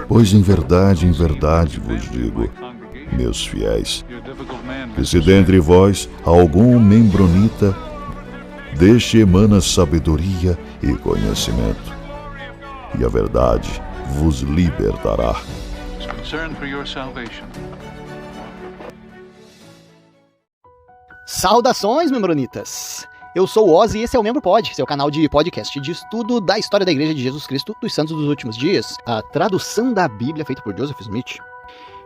Pois em verdade vos digo, meus fiéis, que se dentre vós algum membronita, deste emana sabedoria e conhecimento, e a verdade vos libertará. Saudações, membronitas! Eu sou o Ozzy e esse é o Membro Pod, seu canal de podcast de estudo da história da Igreja de Jesus Cristo dos Santos dos Últimos Dias, a tradução da Bíblia feita por Joseph Smith.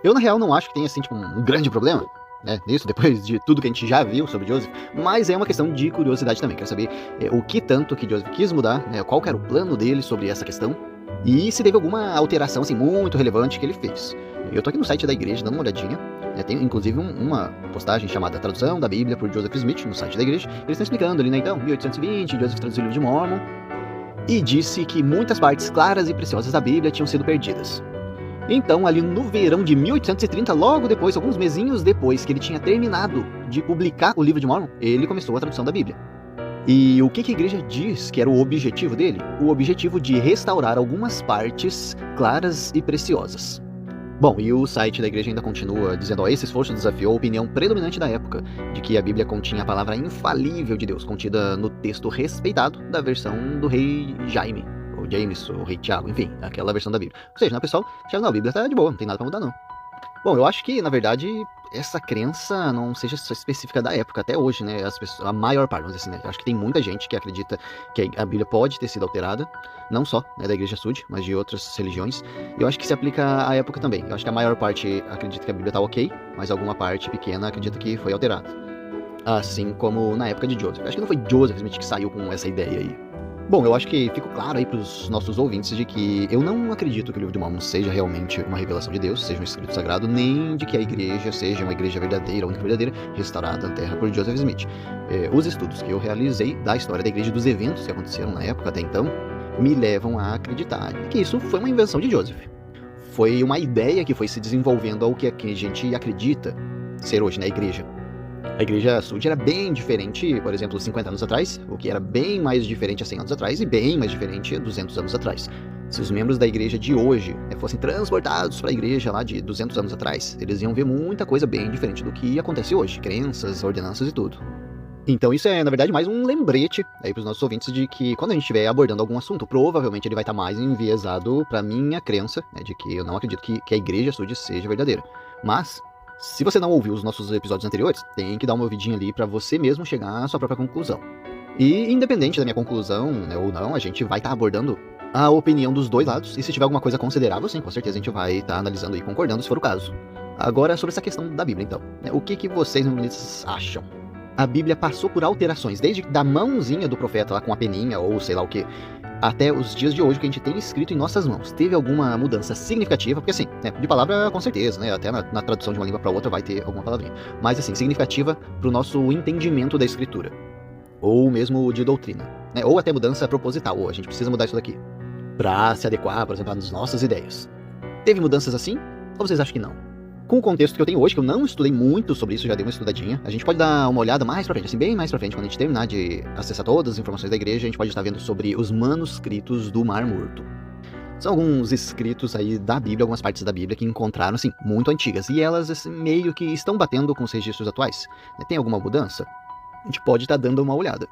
Eu, na real, não acho que tenha assim, um grande problema, né, nisso, depois de tudo que a gente já viu sobre Joseph, mas é uma questão de curiosidade também. Quero saber o que tanto que Joseph quis mudar, né, qual que era o plano dele sobre essa questão, e se teve alguma alteração assim, muito relevante que ele fez. Eu tô aqui no site da igreja dando uma olhadinha, né, tem inclusive uma postagem chamada Tradução da Bíblia por Joseph Smith no site da igreja. Eles estão explicando ali, né, então, 1820, Joseph traduziu o livro de Mórmon e disse que muitas partes claras e preciosas da Bíblia tinham sido perdidas. Então, ali no verão de 1830, logo depois, alguns mesinhos depois que ele tinha terminado de publicar o livro de Mórmon, ele começou a tradução da Bíblia. E o que a igreja diz que era o objetivo dele? O objetivo de restaurar algumas partes claras e preciosas. Bom, e o site da igreja ainda continua dizendo, esse esforço desafiou a opinião predominante da época, de que a Bíblia continha a palavra infalível de Deus, contida no texto respeitado da versão do rei Jaime, ou James, ou rei Tiago, enfim, aquela versão da Bíblia. Ou seja, né, pessoal, Tiago, não, a Bíblia tá de boa, não tem nada pra mudar não. Bom, eu acho que, na verdade, essa crença não seja só específica da época, até hoje, né, a maior parte, vamos dizer assim, né, eu acho que tem muita gente que acredita que a Bíblia pode ter sido alterada, não só, né, da Igreja Sud, mas de outras religiões, e eu acho que se aplica à época também. Eu acho que a maior parte acredita que a Bíblia tá ok, mas alguma parte pequena acredita que foi alterada. Assim como na época de Joseph. Eu acho que não foi Joseph Smith que saiu com essa ideia aí. Bom, eu acho que ficou claro aí pros nossos ouvintes de que eu não acredito que o livro de Mórmon seja realmente uma revelação de Deus, seja um escrito sagrado, nem de que a igreja seja uma igreja verdadeira, única verdadeira, restaurada na terra por Joseph Smith. Os estudos que eu realizei da história da igreja, dos eventos que aconteceram na época até então, me levam a acreditar que isso foi uma invenção de Joseph. Foi uma ideia que foi se desenvolvendo ao que a gente acredita ser hoje na igreja. A Igreja Sud era bem diferente, por exemplo, 50 anos atrás, o que era bem mais diferente há 100 anos atrás e bem mais diferente há 200 anos atrás. Se os membros da igreja de hoje fossem transportados para a igreja lá de 200 anos atrás, eles iam ver muita coisa bem diferente do que acontece hoje, crenças, ordenanças e tudo. Então isso é, na verdade, mais um lembrete aí para os nossos ouvintes de que quando a gente estiver abordando algum assunto, provavelmente ele vai estar mais enviesado para minha crença, né, de que eu não acredito que a Igreja Sud seja verdadeira. Mas se você não ouviu os nossos episódios anteriores, tem que dar uma ouvidinha ali para você mesmo chegar à sua própria conclusão. E independente da minha conclusão, né, ou não, a gente vai estar abordando a opinião dos dois lados, e se tiver alguma coisa considerável, sim, com certeza a gente vai estar analisando e concordando, se for o caso. Agora, sobre essa questão da Bíblia, então, né, o que vocês, membronitas, acham? A Bíblia passou por alterações, desde da mãozinha do profeta lá com a peninha, ou sei lá o que, até os dias de hoje que a gente tem escrito em nossas mãos. Teve alguma mudança significativa? Porque assim, né, de palavra com certeza, né, até na tradução de uma língua para outra vai ter alguma palavrinha. Mas assim, significativa para o nosso entendimento da escritura. Ou mesmo de doutrina. Né, ou até mudança proposital, ou a gente precisa mudar isso daqui para se adequar, por exemplo, às nossas ideias. Teve mudanças assim? Ou vocês acham que não? Com o contexto que eu tenho hoje, que eu não estudei muito sobre isso, já dei uma estudadinha, a gente pode dar uma olhada mais pra frente, assim, bem mais pra frente, quando a gente terminar de acessar todas as informações da igreja, a gente pode estar vendo sobre os manuscritos do Mar Morto. São alguns escritos aí da Bíblia, algumas partes da Bíblia que encontraram, assim, muito antigas, e elas assim, meio que estão batendo com os registros atuais. Tem alguma mudança? A gente pode estar dando uma olhada.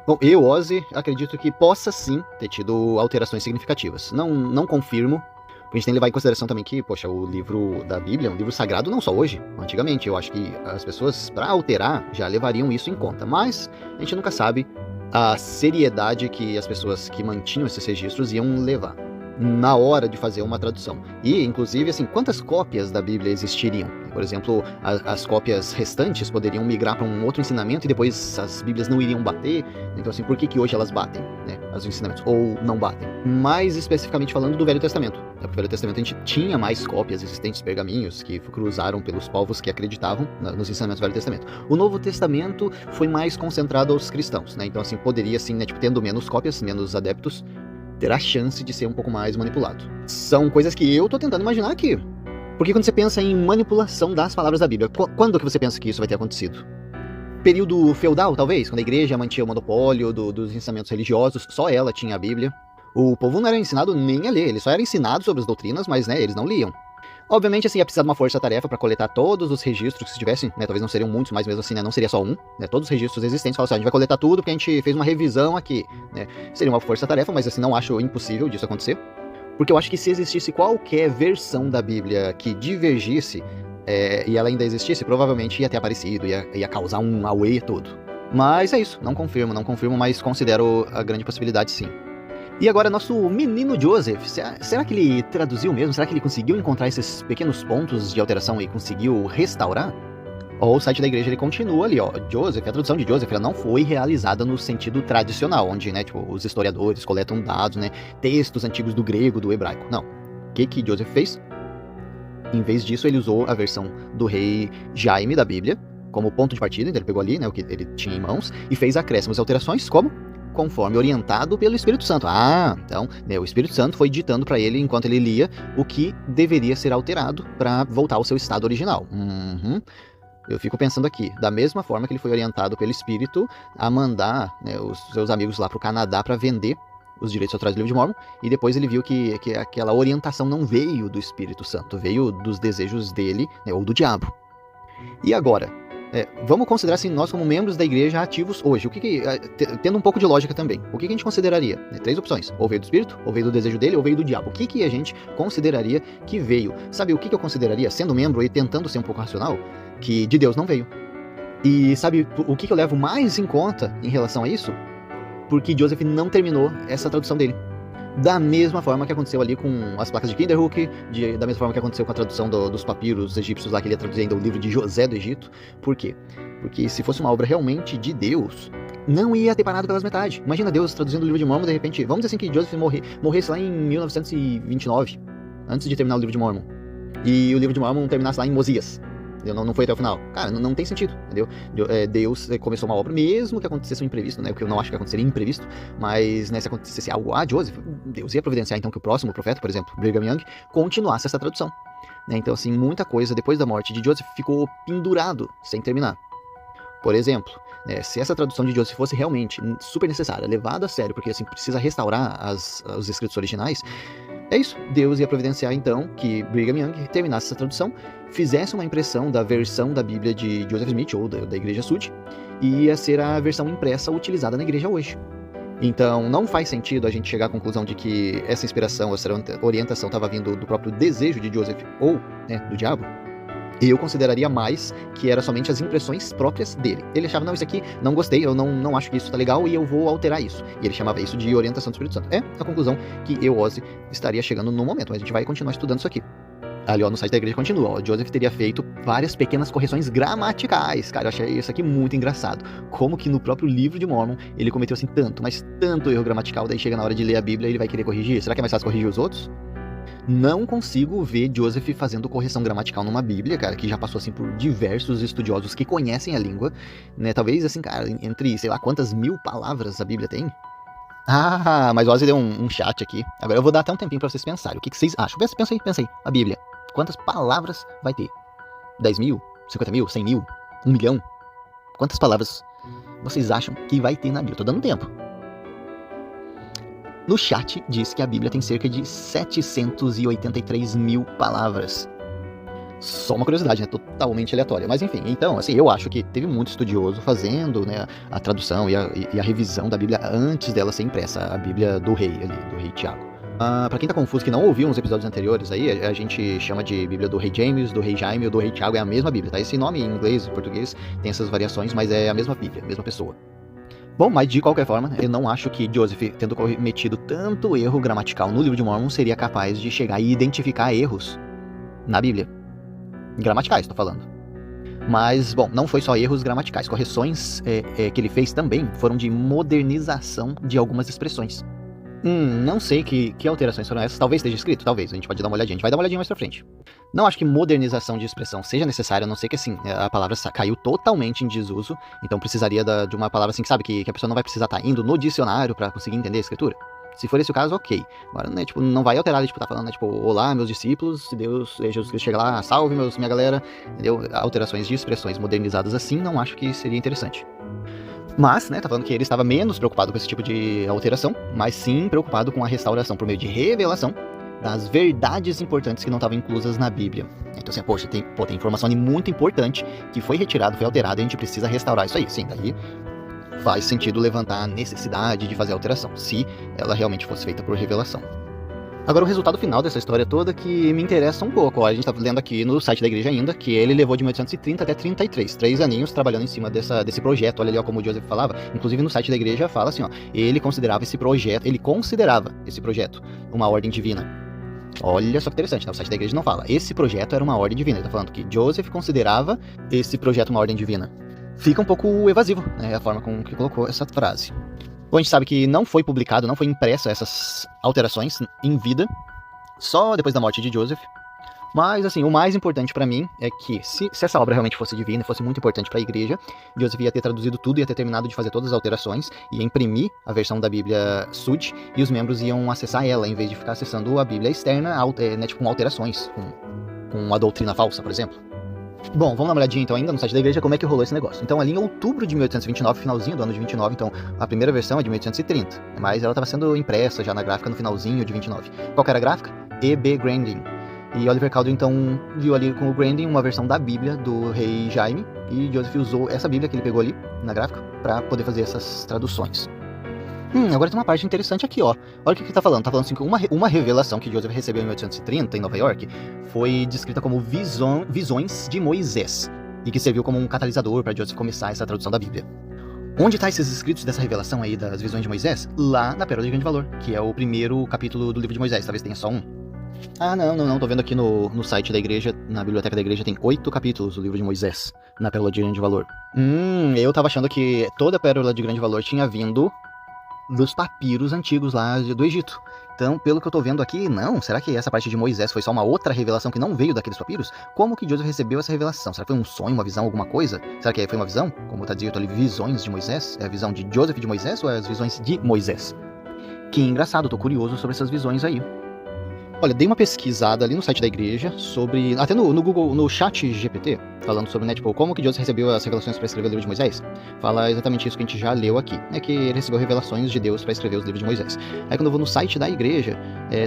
Bom, eu, Ozzy, acredito que possa sim ter tido alterações significativas. Não confirmo. A gente tem que levar em consideração também que, poxa, o livro da Bíblia é um livro sagrado não só hoje, antigamente. Eu acho que as pessoas, para alterar, já levariam isso em conta. Mas a gente nunca sabe a seriedade que as pessoas que mantinham esses registros iam levar na hora de fazer uma tradução. E, inclusive, assim, quantas cópias da Bíblia existiriam? Por exemplo, as cópias restantes poderiam migrar para um outro ensinamento e depois as Bíblias não iriam bater. Então, assim, por que hoje elas batem, né, os ensinamentos? Ou não batem? Mais especificamente falando do Velho Testamento. No Velho Testamento a gente tinha mais cópias existentes, pergaminhos, que cruzaram pelos povos que acreditavam nos ensinamentos do Velho Testamento. O Novo Testamento foi mais concentrado aos cristãos, né? Então, assim, poderia, assim, né, tipo, tendo menos cópias, menos adeptos, ter a chance de ser um pouco mais manipulado. São coisas que eu tô tentando imaginar aqui. Porque quando você pensa em manipulação das palavras da Bíblia, quando que você pensa que isso vai ter acontecido? Período feudal, talvez, quando a igreja mantinha o monopólio dos ensinamentos religiosos, só ela tinha a Bíblia. O povo não era ensinado nem a ler, eles só eram ensinados sobre as doutrinas, mas, né, eles não liam. Obviamente, assim, ia precisar de uma força-tarefa para coletar todos os registros que se tivessem, né, talvez não seriam muitos, mas mesmo assim, né, não seria só um, né, todos os registros existentes, falaram assim, a gente vai coletar tudo porque a gente fez uma revisão aqui, né, seria uma força-tarefa, mas assim, não acho impossível disso acontecer, porque eu acho que se existisse qualquer versão da Bíblia que divergisse, e ela ainda existisse, provavelmente ia ter aparecido, ia causar um auê todo. Mas é isso, não confirmo, mas considero a grande possibilidade sim. E agora, nosso menino Joseph, será que ele traduziu mesmo? Será que ele conseguiu encontrar esses pequenos pontos de alteração e conseguiu restaurar? O site da igreja ele continua ali, ó. Joseph, a tradução de Joseph, ela não foi realizada no sentido tradicional, onde, né, tipo, os historiadores coletam dados, né, textos antigos do grego, do hebraico. Não. O que Joseph fez? Em vez disso, ele usou a versão do rei Jaime da Bíblia como ponto de partida, então ele pegou ali, né, o que ele tinha em mãos e fez acréscimos e alterações como? Conforme orientado pelo Espírito Santo. Então, né, o Espírito Santo foi ditando para ele, enquanto ele lia, o que deveria ser alterado para voltar ao seu estado original. Eu fico pensando aqui, da mesma forma que ele foi orientado pelo Espírito a mandar, né, os seus amigos lá para o Canadá para vender os direitos autorais do livro de Mórmon, e depois ele viu que aquela orientação não veio do Espírito Santo, veio dos desejos dele, né, ou do diabo. E agora? Vamos considerar assim, nós como membros da igreja ativos hoje, tendo um pouco de lógica também, o que a gente consideraria? 3 opções, ou veio do Espírito, ou veio do desejo dele, ou veio do diabo. O que a gente consideraria que veio? Sabe o que eu consideraria, sendo membro e tentando ser um pouco racional, que de Deus não veio? E sabe o que eu levo mais em conta em relação a isso? Porque Joseph não terminou essa tradução dele. Da mesma forma que aconteceu ali com as placas de Kinderhook, da mesma forma que aconteceu com a tradução dos papiros egípcios lá, que ele ia traduzir ainda o livro de José do Egito. Por quê? Porque se fosse uma obra realmente de Deus, não ia ter parado pelas metades. Imagina Deus traduzindo o livro de Mórmon, de repente, vamos dizer assim que Joseph morresse lá em 1929, antes de terminar o livro de Mórmon, e o livro de Mórmon terminasse lá em Mosias. Não foi até o final. Cara, não tem sentido, entendeu? Deus começou uma obra, mesmo que acontecesse um imprevisto, né? O que eu não acho que aconteceria imprevisto, mas, né, se acontecesse algo Joseph, Deus ia providenciar então que o próximo profeta, por exemplo, Brigham Young, continuasse essa tradução. Né? Então, assim, muita coisa depois da morte de Joseph ficou pendurado, sem terminar. Por exemplo, né, se essa tradução de Joseph fosse realmente super necessária, levada a sério, porque assim, precisa restaurar os escritos originais, é isso. Deus ia providenciar então que Brigham Young terminasse essa tradução, fizesse uma impressão da versão da Bíblia de Joseph Smith ou da Igreja Sud, e ia ser a versão impressa utilizada na igreja hoje. Então não faz sentido a gente chegar à conclusão de que essa inspiração, essa orientação estava vindo do próprio desejo de Joseph ou, né, do diabo. Eu consideraria mais que era somente as impressões próprias dele. Ele achava, não, isso aqui não gostei, eu não acho que isso tá legal e eu vou alterar isso. E ele chamava isso de orientação do Espírito Santo. É a conclusão que eu, Ozzy, estaria chegando no momento, mas a gente vai continuar estudando isso aqui. Ali, ó, no site da igreja continua, ó, Joseph teria feito várias pequenas correções gramaticais. Cara, eu achei isso aqui muito engraçado. Como que no próprio livro de Mórmon ele cometeu assim tanto erro gramatical, daí chega na hora de ler a Bíblia e ele vai querer corrigir? Será que é mais fácil corrigir os outros? Não consigo ver Joseph fazendo correção gramatical numa Bíblia, cara, que já passou, assim, por diversos estudiosos que conhecem a língua, né, talvez, assim, cara, entre, sei lá, quantas 1000 palavras a Bíblia tem? Mas o Ozzy deu um chat aqui, agora eu vou dar até um tempinho pra vocês pensarem, o que vocês acham? Pensa aí, a Bíblia, quantas palavras vai ter? 10 mil? 50 mil? 100 mil? 1 milhão? Quantas palavras vocês acham que vai ter na Bíblia? Tô dando tempo. No chat diz que a Bíblia tem cerca de 783 mil palavras. Só uma curiosidade, né? Totalmente aleatória. Mas enfim, então, assim, eu acho que teve muito estudioso fazendo, né, a tradução e a revisão da Bíblia antes dela ser impressa, a Bíblia do rei ali, do rei Tiago. Pra quem tá confuso, que não ouviu uns episódios anteriores aí, a gente chama de Bíblia do rei James, do rei Jaime ou do rei Tiago, é a mesma Bíblia, tá? Esse nome em inglês e português tem essas variações, mas é a mesma Bíblia, a mesma pessoa. Bom, mas de qualquer forma, eu não acho que Joseph, tendo cometido tanto erro gramatical no livro de Mórmon, seria capaz de chegar e identificar erros na Bíblia. Gramaticais, tô falando. Mas, bom, não foi só erros gramaticais. Correções que ele fez também foram de modernização de algumas expressões. Não sei que alterações foram essas. Talvez esteja escrito, talvez. A gente pode dar uma olhadinha. A gente vai dar uma olhadinha mais pra frente. Não acho que modernização de expressão seja necessária, a não ser que, assim, a palavra caiu totalmente em desuso. Então precisaria de uma palavra, assim, sabe, que a pessoa não vai precisar estar indo no dicionário pra conseguir entender a escritura. Se for esse o caso, ok. Agora, né, tipo, não vai alterar, tipo, tá falando, né, tipo, olá, meus discípulos, se Jesus Cristo chega lá, salve minha galera, entendeu? Alterações de expressões modernizadas assim, não acho que seria interessante. Mas, né, tá falando que ele estava menos preocupado com esse tipo de alteração, mas sim preocupado com a restauração por meio de revelação das verdades importantes que não estavam inclusas na Bíblia. Então assim, poxa, tem informação ali muito importante que foi retirada, foi alterada, e a gente precisa restaurar isso aí. Sim, daí faz sentido levantar a necessidade de fazer a alteração, se ela realmente fosse feita por revelação. Agora, o resultado final dessa história toda que me interessa um pouco. Ó, a gente tá lendo aqui no site da igreja ainda, que ele levou de 1830 até 33, 3 aninhos trabalhando em cima desse projeto. Olha ali, ó, como o Joseph falava. Inclusive, no site da igreja fala assim, ó, ele considerava esse projeto uma ordem divina. Olha só que interessante, né? O site da igreja não fala. Esse projeto era uma ordem divina. Ele tá falando que Joseph considerava esse projeto uma ordem divina. Fica um pouco evasivo, né? A forma com que colocou essa frase. Bom, a gente sabe que não foi publicado, não foi impressa essas alterações em vida, só depois da morte de Joseph. Mas, assim, o mais importante pra mim é que, se essa obra realmente fosse divina e fosse muito importante pra igreja, Joseph ia ter traduzido tudo, ia ter terminado de fazer todas as alterações, ia imprimir a versão da Bíblia Sud, e os membros iam acessar ela, em vez de ficar acessando a Bíblia externa, né, tipo, com alterações, com a doutrina falsa, por exemplo. Bom, vamos dar uma olhadinha então ainda no site da igreja como é que rolou esse negócio. Então ali em outubro de 1829, finalzinho do ano de 29, então a primeira versão é de 1830, mas ela estava sendo impressa já na gráfica no finalzinho de 29. Qual que era a gráfica? E.B. Grandin. E Oliver Cowdery então viu ali com o Grandin uma versão da Bíblia do rei Jaime, e Joseph usou essa Bíblia que ele pegou ali na gráfica para poder fazer essas traduções. Agora tem uma parte interessante aqui, ó. Olha o que ele tá falando. Tá falando assim que uma revelação que Joseph recebeu em 1830, em Nova York, foi descrita como visões de Moisés, e que serviu como um catalisador para Joseph começar essa tradução da Bíblia. Onde tá esses escritos dessa revelação aí das visões de Moisés? Lá na Pérola de Grande Valor, que é o primeiro capítulo do livro de Moisés. Talvez tenha só um. Ah, não. Tô vendo aqui no site da igreja, na biblioteca da igreja, tem 8 capítulos do livro de Moisés, na Pérola de Grande Valor. Eu tava achando que toda a Pérola de Grande Valor tinha vindo dos papiros antigos lá do Egito. Então, pelo que eu tô vendo aqui, não. Será que essa parte de Moisés foi só uma outra revelação que não veio daqueles papiros? Como que Joseph recebeu essa revelação? Será que foi um sonho, uma visão, alguma coisa? Será que foi uma visão? Como tá dito ali, visões de Moisés? É a visão de Joseph de Moisés ou é as visões de Moisés? Que engraçado, tô curioso sobre essas visões aí. Olha, dei uma pesquisada ali no site da igreja sobre, até no Google, no chat GPT, falando sobre, né, tipo, como que Deus recebeu as revelações para escrever o livro de Moisés. Fala exatamente isso que a gente já leu aqui, né, que ele recebeu revelações de Deus para escrever os livros de Moisés. Aí quando eu vou no site da igreja,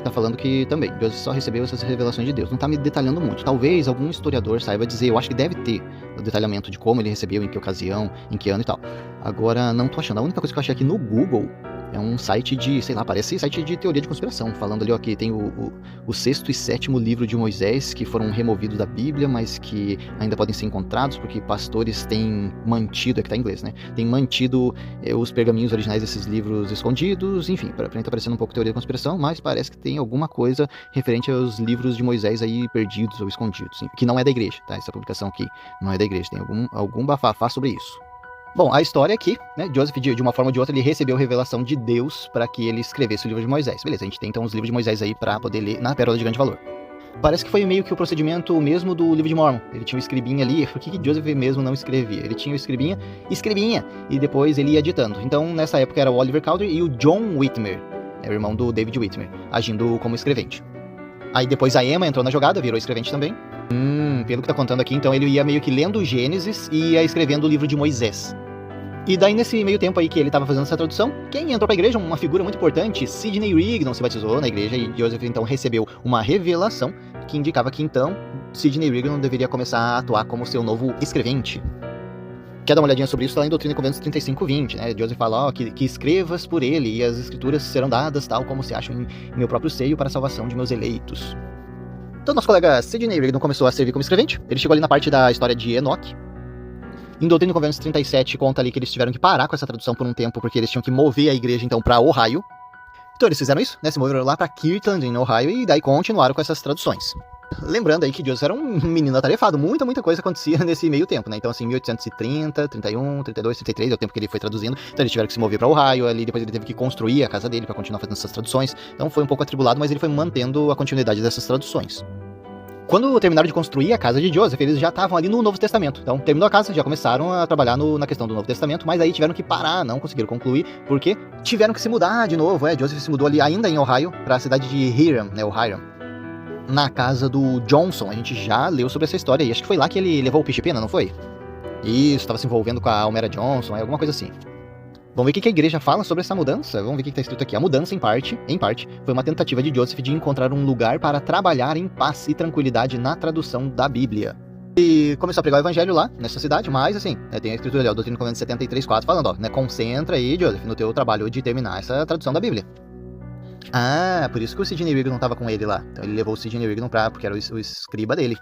tá falando que também Deus só recebeu essas revelações de Deus. Não tá me detalhando muito. Talvez algum historiador saiba dizer, eu acho que deve ter o detalhamento de como ele recebeu, em que ocasião, em que ano e tal. Agora, não tô achando. A única coisa que eu achei aqui no Google é um site de, sei lá, parece site de teoria de conspiração, falando ali, ó, que tem o sexto e sétimo livro de Moisés, que foram removidos da Bíblia, mas que ainda podem ser encontrados, porque pastores têm mantido, é que tá em inglês, né, têm mantido os pergaminhos originais desses livros escondidos, enfim, pra mim tá parecendo um pouco teoria de conspiração, mas parece que tem alguma coisa referente aos livros de Moisés aí perdidos ou escondidos, que não é da igreja, tá, essa publicação aqui não é da igreja, tem algum bafafá sobre isso. Bom, a história aqui, né, Joseph, de uma forma ou de outra, ele recebeu revelação de Deus para que ele escrevesse o livro de Moisés. Beleza, a gente tem então os livros de Moisés aí para poder ler na Pérola de Grande Valor. Parece que foi meio que o procedimento mesmo do livro de Mormon. Ele tinha um escribinha ali, por que Joseph mesmo não escrevia? Ele tinha o escribinha, e depois ele ia ditando. Então, nessa época era o Oliver Cowdery e o John Whitmer, o irmão do David Whitmer, agindo como escrevente. Aí depois a Emma entrou na jogada, virou escrevente também. Pelo que tá contando aqui, então ele ia meio que lendo o Gênesis e ia escrevendo o livro de Moisés. E daí, nesse meio tempo aí que ele tava fazendo essa tradução, quem entrou pra igreja, uma figura muito importante, Sidney Rigdon, se batizou na igreja, e Joseph então recebeu uma revelação que indicava que então Sidney Rigdon deveria começar a atuar como seu novo escrevente. Quer dar uma olhadinha sobre isso? Tá lá em Doutrina e Conventos 35:20, né? Joseph fala, ó, que escrevas por ele, e as escrituras serão dadas, tal como se acham em meu próprio seio, para a salvação de meus eleitos. Então, nosso colega Sidney Rigdon começou a servir como escrevente. Ele chegou ali na parte da história de Enoque. Em Doutrina e Conventos 37 conta ali que eles tiveram que parar com essa tradução por um tempo, porque eles tinham que mover a igreja então para Ohio. Então eles fizeram isso, né? Se moveram lá para Kirtland, em Ohio, e daí continuaram com essas traduções. Lembrando aí que Joseph era um menino atarefado, muita coisa acontecia nesse meio tempo, né? Então assim, 1830, 31, 32, 33 é o tempo que ele foi traduzindo. Então eles tiveram que se mover para Ohio, ali depois ele teve que construir a casa dele para continuar fazendo essas traduções. Então foi um pouco atribulado, mas ele foi mantendo a continuidade dessas traduções. Quando terminaram de construir a casa de Joseph, eles já estavam ali no Novo Testamento. Então, terminou a casa, já começaram a trabalhar na questão do Novo Testamento, mas aí tiveram que parar, não conseguiram concluir, porque tiveram que se mudar de novo. Joseph se mudou ali ainda em Ohio, para a cidade de Hiram, né, Hiram, na casa do Johnson. A gente já leu sobre essa história aí. Acho que foi lá que ele levou o peixe-pena, não foi? Isso, estava se envolvendo com a Almera Johnson, alguma coisa assim. Vamos ver o que a igreja fala sobre essa mudança? Vamos ver o que está escrito aqui. A mudança, em parte, foi uma tentativa de Joseph de encontrar um lugar para trabalhar em paz e tranquilidade na tradução da Bíblia. E começou a pregar o evangelho lá, nessa cidade, mas assim, tem a escritura ali, o Doutrina e Convênios 73:4, falando, concentra aí, Joseph, no teu trabalho de terminar essa tradução da Bíblia. Ah, por isso que o Sidney Rigdon estava com ele lá. Então ele levou o Sidney Rigdon porque era o escriba dele.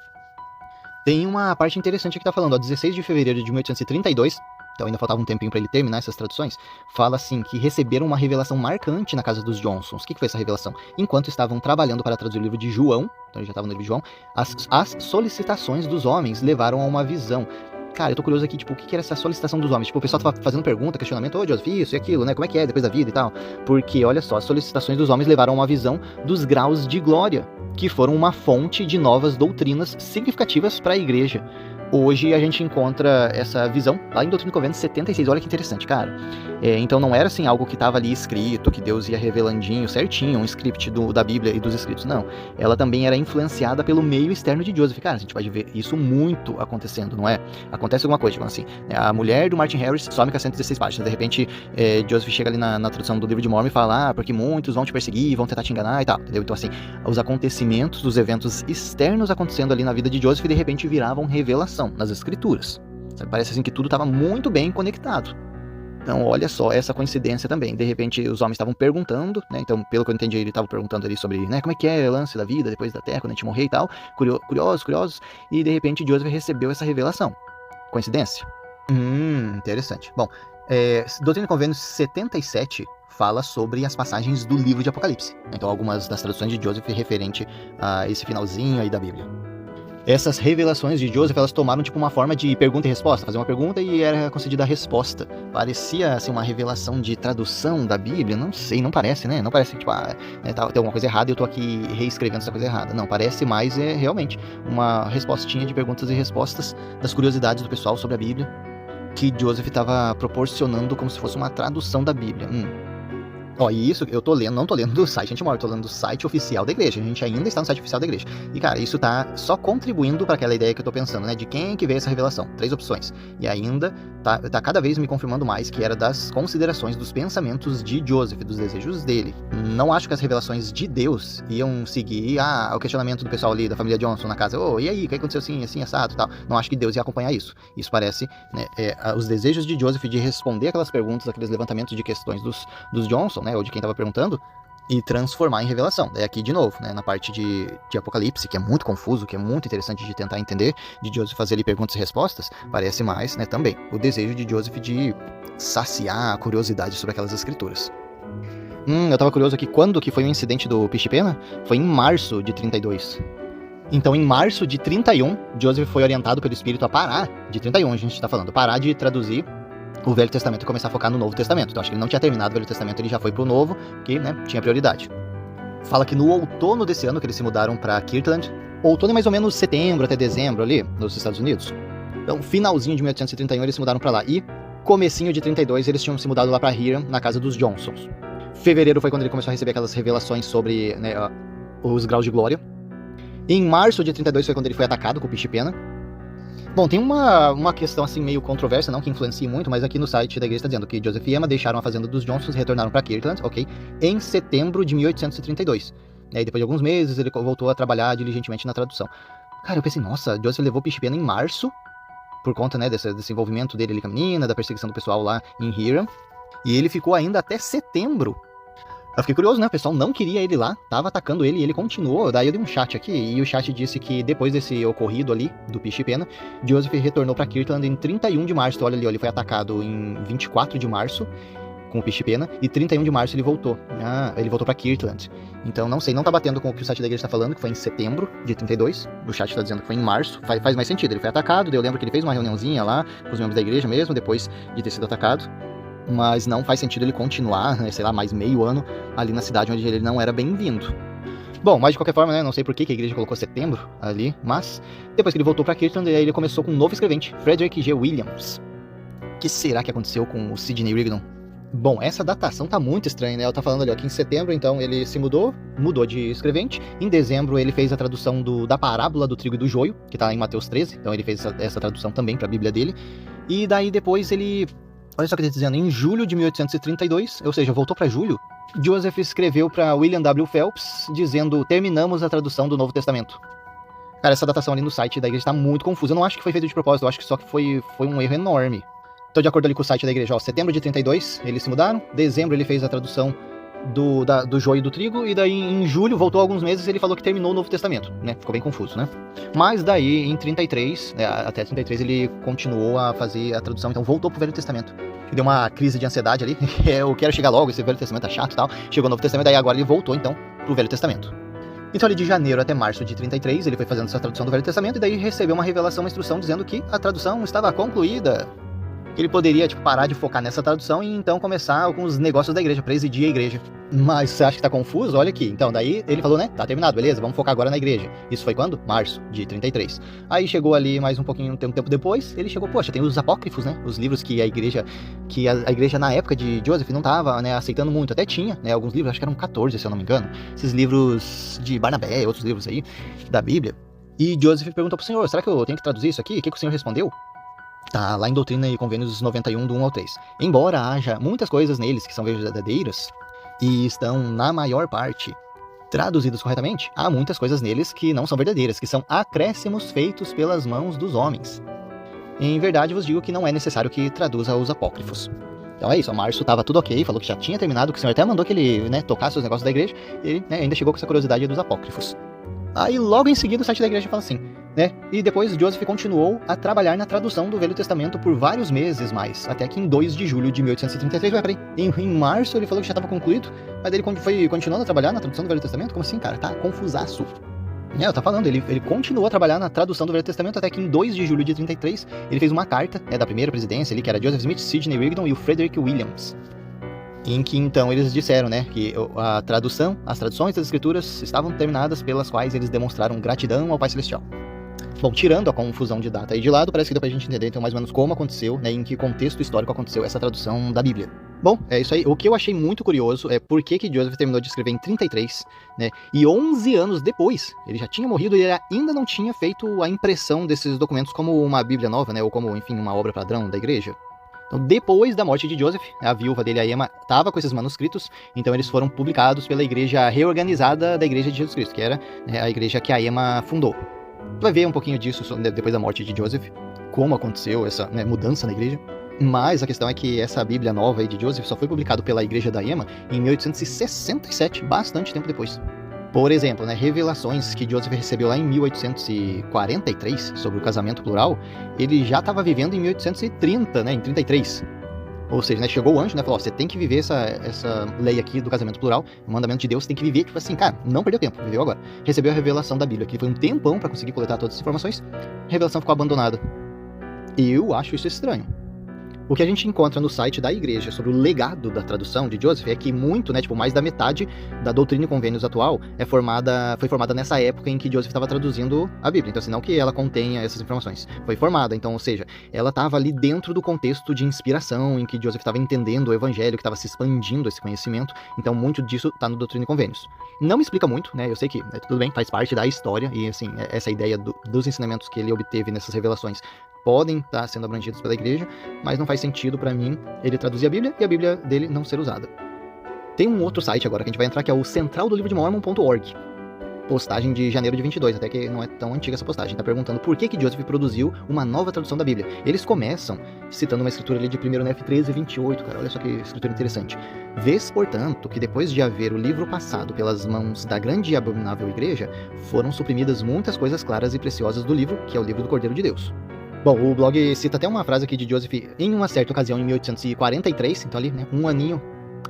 Tem uma parte interessante que tá falando, 16 de fevereiro de 1832, então ainda faltava um tempinho para ele terminar essas traduções, fala assim, que receberam uma revelação marcante na casa dos Johnsons. O que foi essa revelação? Enquanto estavam trabalhando para traduzir o livro de João, então ele já estava no livro de João, as solicitações dos homens levaram a uma visão. Cara, eu tô curioso aqui, tipo, o que era essa solicitação dos homens? Tipo, o pessoal tava fazendo pergunta, questionamento, Joseph, isso e aquilo, né? Como é que é depois da vida e tal? Porque, olha só, as solicitações dos homens levaram a uma visão dos graus de glória, que foram uma fonte de novas doutrinas significativas para a igreja. Hoje a gente encontra essa visão lá em Doutrina e Convênios 76, olha que interessante, cara. Então não era assim algo que estava ali escrito, que Deus ia revelandinho, certinho, um script da Bíblia e dos escritos, não. Ela também era influenciada pelo meio externo de Joseph. Cara, a gente pode ver isso muito acontecendo, não é? Acontece alguma coisa, tipo assim, a mulher do Martin Harris some com as 116 páginas, de repente Joseph chega ali na tradução do livro de Mormon e fala, porque muitos vão te perseguir, vão tentar te enganar e tal, entendeu? Então assim, os acontecimentos, os eventos externos acontecendo ali na vida de Joseph de repente viravam revelação nas escrituras. Parece assim que tudo estava muito bem conectado. Então, olha só essa coincidência também. De repente, os homens estavam perguntando, né? Então, pelo que eu entendi, ele estava perguntando ali sobre, né, como é que é o lance da vida depois da terra, quando a gente morrer e tal. Curiosos. E, de repente, Joseph recebeu essa revelação. Coincidência? Interessante. Bom, Doutrina e Convênios 77 fala sobre as passagens do livro de Apocalipse. Então, algumas das traduções de Joseph referente a esse finalzinho aí da Bíblia. Essas revelações de Joseph, elas tomaram tipo uma forma de pergunta e resposta, fazer uma pergunta e era concedida a resposta. Parecia assim uma revelação de tradução da Bíblia, não sei, não parece, né? Não parece que tipo, tem alguma coisa errada e eu tô aqui reescrevendo essa coisa errada. Não, parece mais realmente uma respostinha de perguntas e respostas das curiosidades do pessoal sobre a Bíblia, que Joseph estava proporcionando como se fosse uma tradução da Bíblia. E isso eu tô lendo, não tô lendo do site Anti-Mormon, eu tô lendo do site oficial da igreja. A gente ainda está no site oficial da igreja. E, cara, isso tá só contribuindo para aquela ideia que eu tô pensando, né? De quem que veio essa revelação. 3 opções. E ainda tá cada vez me confirmando mais que era das considerações, dos pensamentos de Joseph, dos desejos dele. Não acho que as revelações de Deus iam seguir o questionamento do pessoal ali, da família Johnson na casa. E aí, o que aconteceu assim, assado e tal? Não acho que Deus ia acompanhar isso. Isso parece, né, os desejos de Joseph de responder aquelas perguntas, aqueles levantamentos de questões dos Johnson, né, ou de quem estava perguntando, e transformar em revelação. Daí aqui de novo, né, na parte de Apocalipse, que é muito confuso, que é muito interessante de tentar entender, de Joseph fazer ali perguntas e respostas, parece mais, né, também o desejo de Joseph de saciar a curiosidade sobre aquelas escrituras. Eu tava curioso aqui, quando que foi o incidente do Pishipena? Foi em março de 32. Então, em março de 31, Joseph foi orientado pelo Espírito a parar, de 31 a gente tá falando, parar de traduzir o Velho Testamento e começar a focar no Novo Testamento. Então acho que ele não tinha terminado o Velho Testamento, ele já foi pro Novo, que, né, tinha prioridade. Fala que no outono desse ano que eles se mudaram para Kirtland, outono é mais ou menos setembro até dezembro ali, nos Estados Unidos. Então, finalzinho de 1831 eles se mudaram para lá, e comecinho de 32 eles tinham se mudado lá para Hiram, na casa dos Johnsons. Fevereiro foi quando ele começou a receber aquelas revelações sobre, né, os graus de glória. E em março de 32 foi quando ele foi atacado com o Pishipena. Bom, tem uma questão assim meio controversa, não que influencie muito, mas aqui no site da igreja está dizendo que Joseph e Emma deixaram a fazenda dos Johnsons e retornaram para Kirtland, em setembro de 1832. E aí, depois de alguns meses, ele voltou a trabalhar diligentemente na tradução. Cara, eu pensei, nossa, Joseph levou Pishipena em março, por conta, né, desse envolvimento dele ali com a menina, da perseguição do pessoal lá em Hiram, e ele ficou ainda até setembro. Eu fiquei curioso, né? O pessoal não queria ele lá, tava atacando ele e ele continuou. Daí eu dei um chat aqui e o chat disse que depois desse ocorrido ali, do Pishipena, Joseph retornou pra Kirtland em 31 de março. Olha ali, ó, ele foi atacado em 24 de março com o Pishipena e 31 de março ele voltou. Ele voltou pra Kirtland. Então não sei, não tá batendo com o que o site da igreja tá falando, que foi em setembro de 32. O chat tá dizendo que foi em março. Faz mais sentido, ele foi atacado, daí eu lembro que ele fez uma reuniãozinha lá com os membros da igreja mesmo, depois de ter sido atacado. Mas não faz sentido ele continuar, né, sei lá, mais meio ano ali na cidade onde ele não era bem-vindo. Bom, mas de qualquer forma, né, não sei por que a igreja colocou setembro ali, mas depois que ele voltou para Kirtland, aí ele começou com um novo escrevente, Frederick G. Williams. O que será que aconteceu com o Sidney Rigdon? Bom, essa datação tá muito estranha, né? Ela tá falando ali, ó, que em setembro, então, ele se mudou de escrevente. Em dezembro, ele fez a tradução da parábola do trigo e do joio, que tá em Mateus 13, então ele fez essa tradução também para a Bíblia dele. E daí depois ele Olha só o que está dizendo, em julho de 1832, ou seja, voltou para julho, Joseph escreveu para William W. Phelps, dizendo, terminamos a tradução do Novo Testamento. Cara, essa datação ali no site da igreja está muito confusa. Eu não acho que foi feito de propósito, eu acho que só que foi um erro enorme. Então, de acordo ali com o site da igreja, ó, setembro de 32, eles se mudaram, dezembro ele fez a tradução do joio e do trigo, e daí em julho, voltou alguns meses, ele falou que terminou o Novo Testamento, né? Ficou bem confuso, né? Mas daí, em 33, até 33, ele continuou a fazer a tradução, então voltou pro Velho Testamento. Deu uma crise de ansiedade ali, eu quero chegar logo, esse Velho Testamento é chato e tal. Chegou o Novo Testamento, daí agora ele voltou, então, pro Velho Testamento. Então, ali de janeiro até março de 33, ele foi fazendo essa tradução do Velho Testamento, e daí recebeu uma revelação, uma instrução, dizendo que a tradução estava concluída. Ele poderia, parar de focar nessa tradução e então começar com os negócios da igreja, presidir a igreja. Mas você acha que tá confuso? Olha aqui. Então, daí ele falou, né? Tá terminado, beleza, vamos focar agora na igreja. Isso foi quando? Março de 33. Aí chegou ali mais um tempo depois, ele chegou, poxa, tem os apócrifos, né? Os livros que a igreja na época de Joseph não tava, né, aceitando muito. Até tinha, né, alguns livros, acho que eram 14, se eu não me engano. Esses livros de Barnabé, outros livros aí, da Bíblia. E Joseph perguntou pro Senhor, será que eu tenho que traduzir isso aqui? O que o Senhor respondeu? Tá lá em Doutrina e Convênios 91, do 1 ao 3. Embora haja muitas coisas neles que são verdadeiras e estão, na maior parte, traduzidas corretamente, há muitas coisas neles que não são verdadeiras, que são acréscimos feitos pelas mãos dos homens. Em verdade vos digo que não é necessário que traduza os apócrifos. Então é isso, o Márcio estava tudo ok, falou que já tinha terminado, que o Senhor até mandou que ele, né, tocasse os negócios da igreja, e ele, né, ainda chegou com essa curiosidade dos apócrifos. Aí logo em seguida o site da igreja fala assim, né? E depois Joseph continuou a trabalhar na tradução do Velho Testamento por vários meses mais, até que em 2 de julho de 1833, em março ele falou que já estava concluído, mas ele foi continuando a trabalhar na tradução do Velho Testamento? Como assim, cara? Tá confusaço. Eu tô falando, ele continuou a trabalhar na tradução do Velho Testamento até que em 2 de julho de 33 ele fez uma carta, da primeira presidência ali, que era Joseph Smith, Sidney Rigdon e o Frederick Williams, em que então eles disseram, né, que as traduções das escrituras estavam terminadas, pelas quais eles demonstraram gratidão ao Pai Celestial. Bom, tirando a confusão de data aí de lado, parece que dá pra gente entender então mais ou menos como aconteceu, né, em que contexto histórico aconteceu essa tradução da Bíblia. Bom, é isso aí. O que eu achei muito curioso é por que Joseph terminou de escrever em 33, né, e 11 anos depois, ele já tinha morrido e ele ainda não tinha feito a impressão desses documentos como uma Bíblia nova, né, ou como, enfim, uma obra padrão da igreja. Então, depois da morte de Joseph, a viúva dele, a Emma, estava com esses manuscritos, então eles foram publicados pela igreja reorganizada da Igreja de Jesus Cristo, que era, né, a igreja que a Emma fundou. Tu vai ver um pouquinho disso depois da morte de Joseph, como aconteceu essa, né, mudança na igreja. Mas a questão é que essa Bíblia nova aí de Joseph só foi publicada pela igreja da Emma em 1867, bastante tempo depois. Por exemplo, né, revelações que Joseph recebeu lá em 1843 sobre o casamento plural, ele já estava vivendo em 1830, né, em 33. Ou seja, né, chegou o anjo, né, falou, ó, você tem que viver essa lei aqui do casamento plural, o mandamento de Deus, você tem que viver, tipo assim, cara, não perdeu tempo, viveu agora. Recebeu a revelação da Bíblia, que foi um tempão para conseguir coletar todas as informações, a revelação ficou abandonada. E eu acho isso estranho. O que a gente encontra no site da igreja sobre o legado da tradução de Joseph é que muito, né, mais da metade da Doutrina e Convênios atual foi formada nessa época em que Joseph estava traduzindo a Bíblia. Então, assim, não que ela contenha essas informações. Foi formada, então, ou seja, ela estava ali dentro do contexto de inspiração em que Joseph estava entendendo o evangelho, que estava se expandindo esse conhecimento. Então, muito disso está no Doutrina e Convênios. Não me explica muito, né, eu sei que tudo bem, faz parte da história e, assim, essa ideia dos ensinamentos que ele obteve nessas revelações podem estar sendo abrangidos pela igreja, mas não faz sentido para mim ele traduzir a Bíblia e a Bíblia dele não ser usada. Tem um outro site agora que a gente vai entrar, que é o centraldolivrodemormon.org. Postagem de janeiro de 22, até que não é tão antiga essa postagem. Tá perguntando por que Joseph produziu uma nova tradução da Bíblia. Eles começam citando uma escritura ali de 1 Nef 13:28, cara, olha só que escritura interessante. Vês, portanto, que depois de haver o livro passado pelas mãos da grande e abominável igreja, foram suprimidas muitas coisas claras e preciosas do livro, que é o livro do Cordeiro de Deus. Bom, o blog cita até uma frase aqui de Joseph em uma certa ocasião, em 1843, então ali, né, um aninho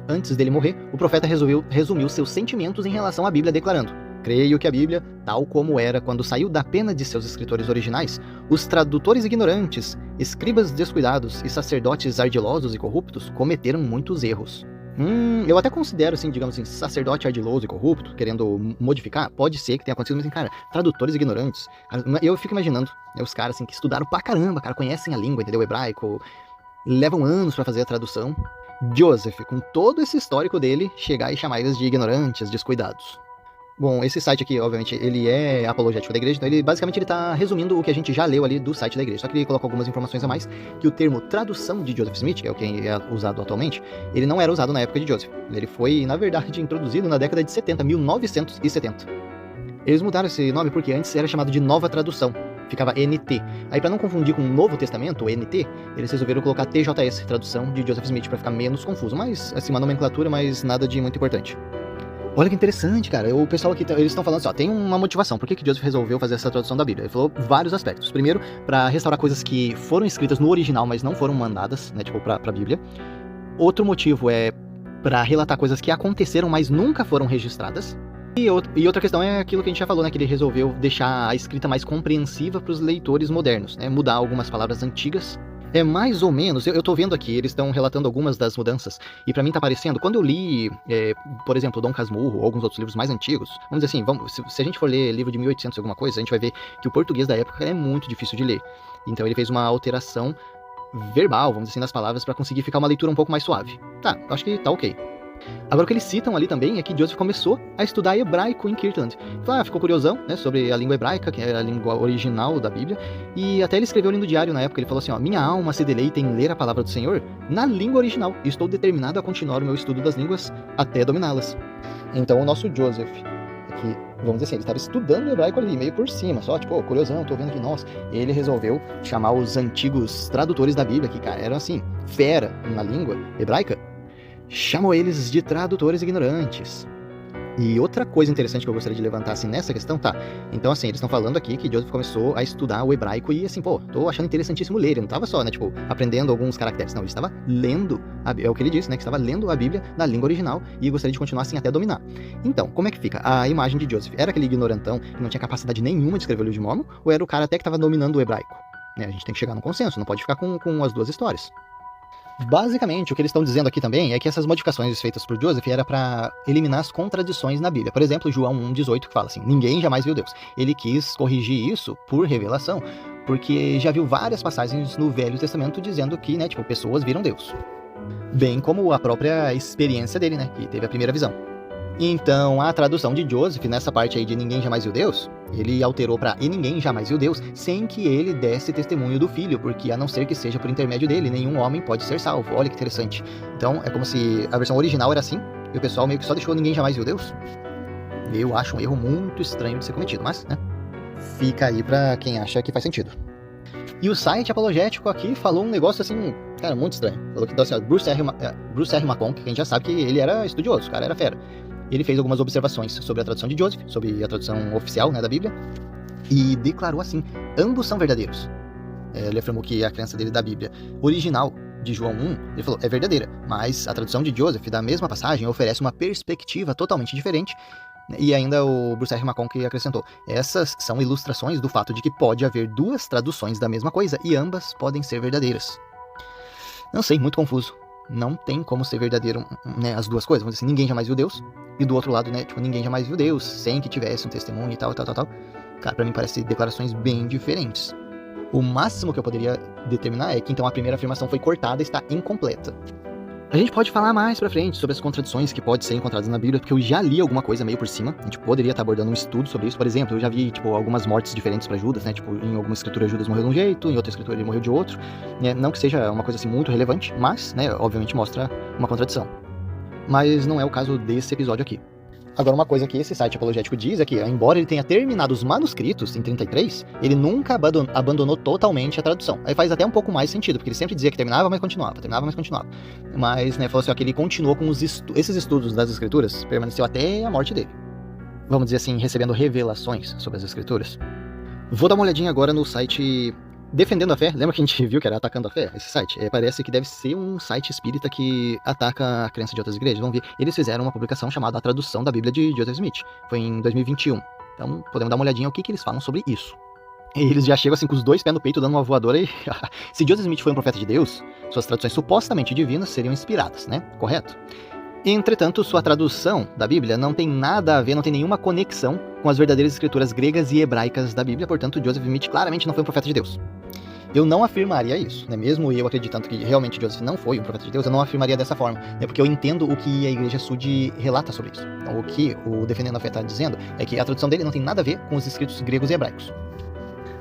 antes dele morrer, o profeta resumiu seus sentimentos em relação à Bíblia, declarando: creio que a Bíblia, tal como era quando saiu da pena de seus escritores originais, os tradutores ignorantes, escribas descuidados e sacerdotes ardilosos e corruptos cometeram muitos erros. Eu até considero, assim, digamos assim, sacerdote ardiloso e corrupto, querendo modificar, pode ser que tenha acontecido, mas, assim, cara, tradutores ignorantes, eu fico imaginando, né, os caras, assim, que estudaram pra caramba, cara, conhecem a língua, entendeu, hebraico, levam anos pra fazer a tradução. Joseph, com todo esse histórico dele, chegar e chamar eles de ignorantes, descuidados. Bom, esse site aqui, obviamente, ele é apologético da igreja, então ele basicamente tá resumindo o que a gente já leu ali do site da igreja, só que ele colocou algumas informações a mais, que o termo tradução de Joseph Smith, que é o que é usado atualmente, ele não era usado na época de Joseph. Ele foi, na verdade, introduzido na década de 70, 1970. Eles mudaram esse nome porque antes era chamado de Nova Tradução, ficava NT. Aí, pra não confundir com o Novo Testamento, o NT, eles resolveram colocar TJS, tradução de Joseph Smith, pra ficar menos confuso, mas, assim, uma nomenclatura, mas nada de muito importante. Olha que interessante, cara. O pessoal aqui, eles estão falando assim, ó, tem uma motivação. Por que Joseph resolveu fazer essa tradução da Bíblia? Ele falou vários aspectos. Primeiro, para restaurar coisas que foram escritas no original, mas não foram mandadas, né, tipo, pra Bíblia. Outro motivo é para relatar coisas que aconteceram, mas nunca foram registradas. E outra questão é aquilo que a gente já falou, né, que ele resolveu deixar a escrita mais compreensiva para os leitores modernos, né, mudar algumas palavras antigas. É mais ou menos, eu tô vendo aqui, eles estão relatando algumas das mudanças, e pra mim tá parecendo, quando eu li, por exemplo, Dom Casmurro, ou alguns outros livros mais antigos, vamos dizer assim, se a gente for ler livro de 1800 alguma coisa, a gente vai ver que o português da época é muito difícil de ler. Então ele fez uma alteração verbal, vamos dizer assim, das palavras pra conseguir ficar uma leitura um pouco mais suave. Tá, acho que tá ok. Agora, o que eles citam ali também é que Joseph começou a estudar hebraico em Kirtland. Ficou curiosão, né, sobre a língua hebraica, que é a língua original da Bíblia, e até ele escreveu ali no diário na época, ele falou assim, ó, minha alma se deleita em ler a palavra do Senhor na língua original, e estou determinado a continuar o meu estudo das línguas até dominá-las. Então, o nosso Joseph, que, vamos dizer assim, ele estava estudando hebraico ali, meio por cima, só, tipo, curiosão, tô vendo que, nossa, ele resolveu chamar os antigos tradutores da Bíblia, que, cara, eram assim, fera na língua hebraica, chamou eles de tradutores ignorantes. E outra coisa interessante que eu gostaria de levantar assim nessa questão, tá? Então assim, eles estão falando aqui que Joseph começou a estudar o hebraico e assim, pô, tô achando interessantíssimo ler. Ele não tava só, né, tipo, aprendendo alguns caracteres, não, ele estava lendo, é o que ele disse, né, que estava lendo a Bíblia na língua original e gostaria de continuar assim até dominar. Então, como é que fica? A imagem de Joseph era aquele ignorantão que não tinha capacidade nenhuma de escrever o livro de Mórmon, ou era o cara até que estava dominando o hebraico? Né, a gente tem que chegar num consenso, não pode ficar com as duas histórias. Basicamente, o que eles estão dizendo aqui também é que essas modificações feitas por Joseph era para eliminar as contradições na Bíblia. Por exemplo, João 1,18, que fala assim, ninguém jamais viu Deus. Ele quis corrigir isso por revelação, porque já viu várias passagens no Velho Testamento dizendo que, né, tipo, pessoas viram Deus. Bem como a própria experiência dele, né, que teve a primeira visão. Então, a tradução de Joseph, nessa parte aí de ninguém jamais viu Deus, ele alterou para e ninguém jamais viu Deus, sem que ele desse testemunho do Filho, porque a não ser que seja por intermédio dele, nenhum homem pode ser salvo. Olha que interessante. Então, é como se a versão original era assim, e o pessoal meio que só deixou ninguém jamais viu Deus. Eu acho um erro muito estranho de ser cometido, mas, né, fica aí pra quem acha que faz sentido. E o site apologético aqui falou um negócio assim, cara, muito estranho. Falou que então, assim, ó, Bruce R. McConkie, que a gente já sabe que ele era estudioso, o cara era fera. Ele fez algumas observações sobre a tradução de Joseph, sobre a tradução oficial, né, da Bíblia, e declarou assim, ambos são verdadeiros. Ele afirmou que a crença dele da Bíblia original, de João 1, ele falou, é verdadeira, mas a tradução de Joseph, da mesma passagem, oferece uma perspectiva totalmente diferente, e ainda o Bruce R. McConkie acrescentou, essas são ilustrações do fato de que pode haver duas traduções da mesma coisa, e ambas podem ser verdadeiras. Não sei, muito confuso. Não tem como ser verdadeiro, né, as duas coisas. Vamos dizer assim, ninguém jamais viu Deus. E do outro lado, né, tipo, ninguém jamais viu Deus sem que tivesse um testemunho e tal. Cara, pra mim parece declarações bem diferentes. O máximo que eu poderia determinar é que então a primeira afirmação foi cortada e está incompleta. A gente pode falar mais pra frente sobre as contradições que podem ser encontradas na Bíblia, porque eu já li alguma coisa meio por cima. A gente poderia estar abordando um estudo sobre isso. Por exemplo, eu já vi, tipo, algumas mortes diferentes pra Judas, né? Tipo, em alguma escritura Judas morreu de um jeito, em outra escritura ele morreu de outro. Né? Não que seja uma coisa assim muito relevante, mas, né, obviamente mostra uma contradição. Mas não é o caso desse episódio aqui. Agora, uma coisa que esse site apologético diz é que, embora ele tenha terminado os manuscritos em 33, ele nunca abandonou totalmente a tradução. Aí faz até um pouco mais sentido, porque ele sempre dizia que terminava, mas continuava. Mas, né, falou assim, ó, que ele continuou com esses estudos das escrituras, permaneceu até a morte dele. Vamos dizer assim, recebendo revelações sobre as escrituras. Vou dar uma olhadinha agora no site Defendendo a Fé. Lembra que a gente viu que era Atacando a Fé? Esse site? Parece que deve ser um site espírita que ataca a crença de outras igrejas. Vamos ver. Eles fizeram uma publicação chamada A Tradução da Bíblia de Joseph Smith. Foi em 2021. Então, podemos dar uma olhadinha o que eles falam sobre isso. E eles já chegam assim com os dois pés no peito, dando uma voadora e... Se Joseph Smith foi um profeta de Deus, suas traduções supostamente divinas seriam inspiradas, né? Correto? Entretanto, sua tradução da Bíblia não tem nada a ver, não tem nenhuma conexão com as verdadeiras escrituras gregas e hebraicas da Bíblia, portanto, Joseph Smith claramente não foi um profeta de Deus. Eu não afirmaria isso, né? Mesmo eu acreditando que realmente Joseph não foi um profeta de Deus, eu não afirmaria dessa forma, né? Porque eu entendo o que a Igreja Sud relata sobre isso. Então, o que o Defendendo a Fé está dizendo é que a tradução dele não tem nada a ver com os escritos gregos e hebraicos.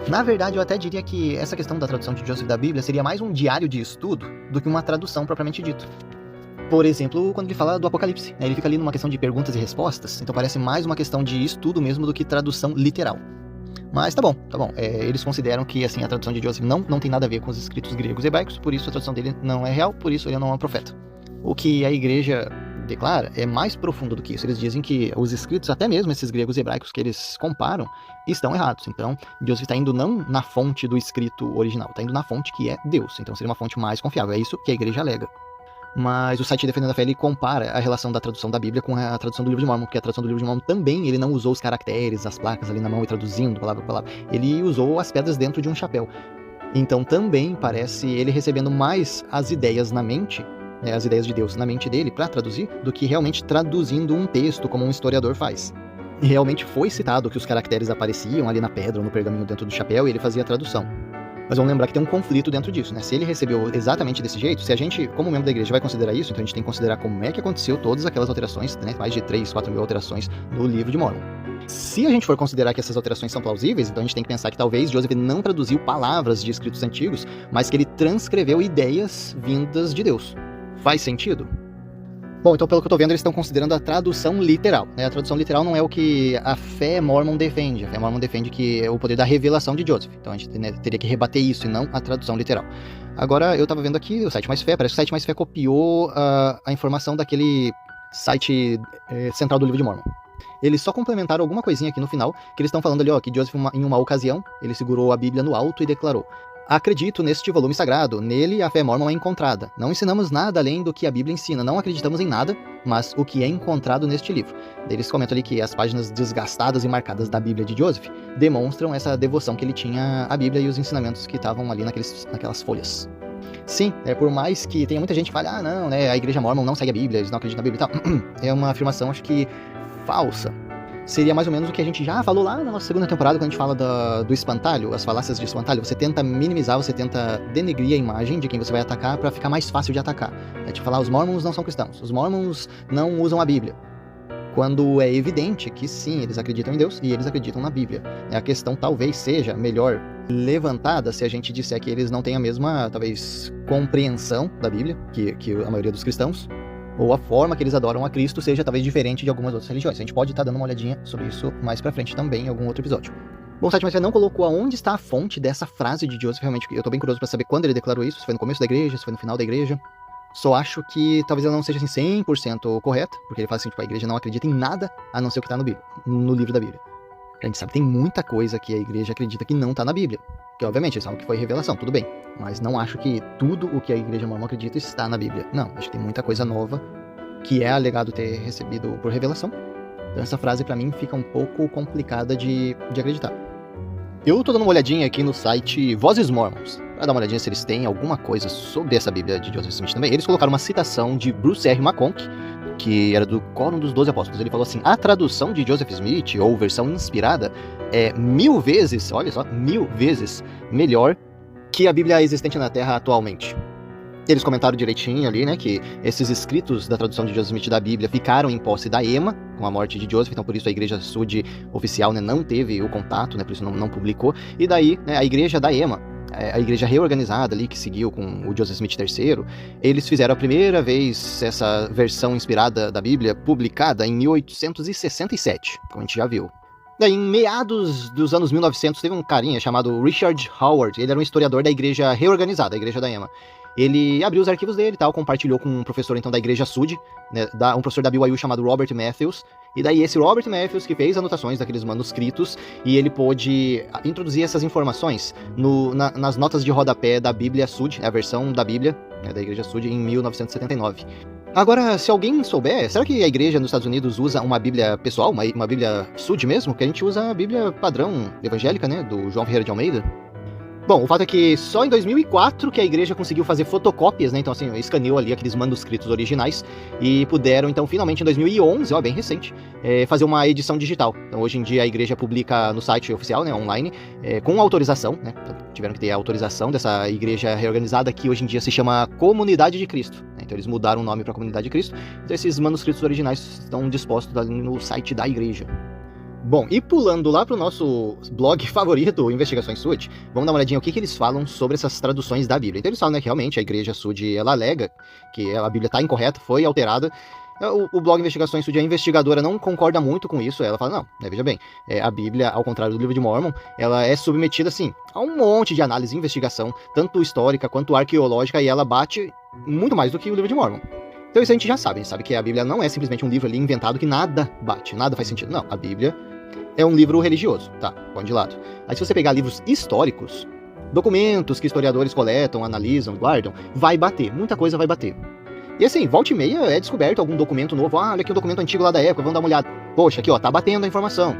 Na verdade, eu até diria que essa questão da tradução de Joseph da Bíblia seria mais um diário de estudo do que uma tradução propriamente dita. Por exemplo, quando ele fala do Apocalipse, né? Ele fica ali numa questão de perguntas e respostas, então parece mais uma questão de estudo mesmo do que tradução literal. Mas tá bom. Eles consideram que assim, a tradução de Joseph não tem nada a ver com os escritos gregos e hebraicos, por isso a tradução dele não é real, por isso ele não é um profeta. O que a igreja declara é mais profundo do que isso. Eles dizem que os escritos, até mesmo esses gregos e hebraicos que eles comparam, estão errados. Então, Joseph está indo não na fonte do escrito original, está indo na fonte que é Deus. Então seria uma fonte mais confiável. É isso que a igreja alega. Mas o site Defendendo a Fé, ele compara a relação da tradução da Bíblia com a tradução do livro de Mórmon, porque a tradução do livro de Mórmon também, ele não usou os caracteres, as placas ali na mão e traduzindo palavra por palavra. Ele usou as pedras dentro de um chapéu. Então também parece ele recebendo mais as ideias na mente, né, as ideias de Deus na mente dele para traduzir, do que realmente traduzindo um texto como um historiador faz. E realmente foi citado que os caracteres apareciam ali na pedra ou no pergaminho dentro do chapéu e ele fazia a tradução. Mas vamos lembrar que tem um conflito dentro disso, né? Se ele recebeu exatamente desse jeito, se a gente, como membro da igreja, vai considerar isso, então a gente tem que considerar como é que aconteceu todas aquelas alterações, né? Mais de 3, 4 mil alterações no livro de Mórmon. Se a gente for considerar que essas alterações são plausíveis, então a gente tem que pensar que talvez Joseph não traduziu palavras de escritos antigos, mas que ele transcreveu ideias vindas de Deus. Faz sentido? Bom, então pelo que eu tô vendo, eles estão considerando a tradução literal, né? A tradução literal não é o que a fé Mormon defende. A fé Mormon defende que é o poder da revelação de Joseph. Então a gente, né, teria que rebater isso e não a tradução literal. Agora, eu tava vendo aqui o site Mais Fé, parece que o site Mais Fé copiou a informação daquele site central do livro de Mormon. Eles só complementaram alguma coisinha aqui no final, que eles estão falando ali, ó, que Joseph, em uma ocasião, ele segurou a Bíblia no alto e declarou: acredito neste volume sagrado, nele a fé Mormon é encontrada. Não ensinamos nada além do que a Bíblia ensina, não acreditamos em nada, mas o que é encontrado neste livro. Eles comentam ali que as páginas desgastadas e marcadas da Bíblia de Joseph demonstram essa devoção que ele tinha à Bíblia e os ensinamentos que estavam ali naquelas folhas. Sim, por mais que tenha muita gente que fale, não, né, a igreja Mormon não segue a Bíblia, eles não acreditam na Bíblia e tal, é uma afirmação, acho que, falsa. Seria mais ou menos o que a gente já falou lá na nossa segunda temporada, quando a gente fala do espantalho, as falácias de espantalho. Você tenta minimizar, você tenta denegrir a imagem de quem você vai atacar para ficar mais fácil de atacar. É tipo falar, os Mormons não são cristãos, os Mormons não usam a Bíblia. Quando é evidente que sim, eles acreditam em Deus e eles acreditam na Bíblia. A questão talvez seja melhor levantada se a gente disser que eles não têm a mesma, talvez, compreensão da Bíblia que a maioria dos cristãos, ou a forma que eles adoram a Cristo seja talvez diferente de algumas outras religiões. A gente pode estar dando uma olhadinha sobre isso mais pra frente também em algum outro episódio. Bom, o site Mais Fé não colocou aonde está a fonte dessa frase de Joseph, realmente eu tô bem curioso pra saber quando ele declarou isso, se foi no começo da igreja, se foi no final da igreja. Só acho que talvez ela não seja assim 100% correta, porque ele fala assim, tipo, a igreja não acredita em nada a não ser o que tá no livro da Bíblia. A gente sabe que tem muita coisa que a igreja acredita que não tá na Bíblia. Que obviamente eles falam que foi revelação, tudo bem. Mas não acho que tudo o que a igreja mormon acredita está na Bíblia. Não, acho que tem muita coisa nova que é alegado ter recebido por revelação. Então essa frase pra mim fica um pouco complicada de acreditar. Eu tô dando uma olhadinha aqui no site Vozes Mormons, pra dar uma olhadinha se eles têm alguma coisa sobre essa Bíblia de Joseph Smith também. Eles colocaram uma citação de Bruce R. McConkie, que era do Quórum dos 12 Apóstolos. Ele falou assim, a tradução de Joseph Smith, ou versão inspirada, é 1000 vezes, olha só, 1000 vezes melhor que a Bíblia existente na Terra atualmente. Eles comentaram direitinho ali, né, que esses escritos da tradução de Joseph Smith da Bíblia ficaram em posse da EMA, com a morte de Joseph, então por isso a Igreja Sud oficial, né, não teve o contato, né, por isso não publicou, e daí, né, a Igreja da EMA, a igreja reorganizada ali, que seguiu com o Joseph Smith III, eles fizeram a primeira vez essa versão inspirada da Bíblia publicada em 1867, como a gente já viu. Daí, em meados dos anos 1900, teve um carinha chamado Richard Howard, ele era um historiador da igreja reorganizada, a Igreja da EMA. Ele abriu os arquivos dele e tal, compartilhou com um professor então da Igreja Sud, né, um professor da BYU chamado Robert Matthews, e daí esse Robert Matthews que fez anotações daqueles manuscritos, e ele pôde introduzir essas informações nas notas de rodapé da Bíblia Sud, a versão da Bíblia, né, da Igreja Sud, em 1979. Agora, se alguém souber, será que a igreja nos Estados Unidos usa uma Bíblia pessoal, uma Bíblia Sud mesmo? Que a gente usa a Bíblia padrão evangélica, né, do João Ferreira de Almeida? Bom, o fato é que só em 2004 que a igreja conseguiu fazer fotocópias, né? Então, assim, escaneou ali aqueles manuscritos originais e puderam, então, finalmente, em 2011, bem recente, fazer uma edição digital. Então, hoje em dia, a igreja publica no site oficial, né, online, com autorização, né? Então, tiveram que ter a autorização dessa igreja reorganizada, que hoje em dia se chama Comunidade de Cristo, né? Então, eles mudaram o nome para Comunidade de Cristo. Então, esses manuscritos originais estão dispostos ali no site da igreja. Bom, e pulando lá pro nosso blog favorito, Investigações Sud, vamos dar uma olhadinha o que eles falam sobre essas traduções da Bíblia. Então eles falam, né, que realmente a Igreja Sud, ela alega que a Bíblia está incorreta, foi alterada. O blog Investigações Sud, a investigadora não concorda muito com isso. Ela fala, não, né, veja bem, a Bíblia, ao contrário do livro de Mórmon, ela é submetida, assim, a um monte de análise e investigação, tanto histórica quanto arqueológica, e ela bate muito mais do que o livro de Mórmon. Então isso a gente já sabe, a gente sabe que a Bíblia não é simplesmente um livro ali inventado que nada bate, nada faz sentido. Não, a Bíblia é um livro religioso, tá, põe de lado. Aí se você pegar livros históricos, documentos que historiadores coletam, analisam, guardam, vai bater, muita coisa vai bater. E assim, volta e meia é descoberto algum documento novo, olha aqui um documento antigo lá da época, vamos dar uma olhada. Poxa, aqui ó, tá batendo a informação.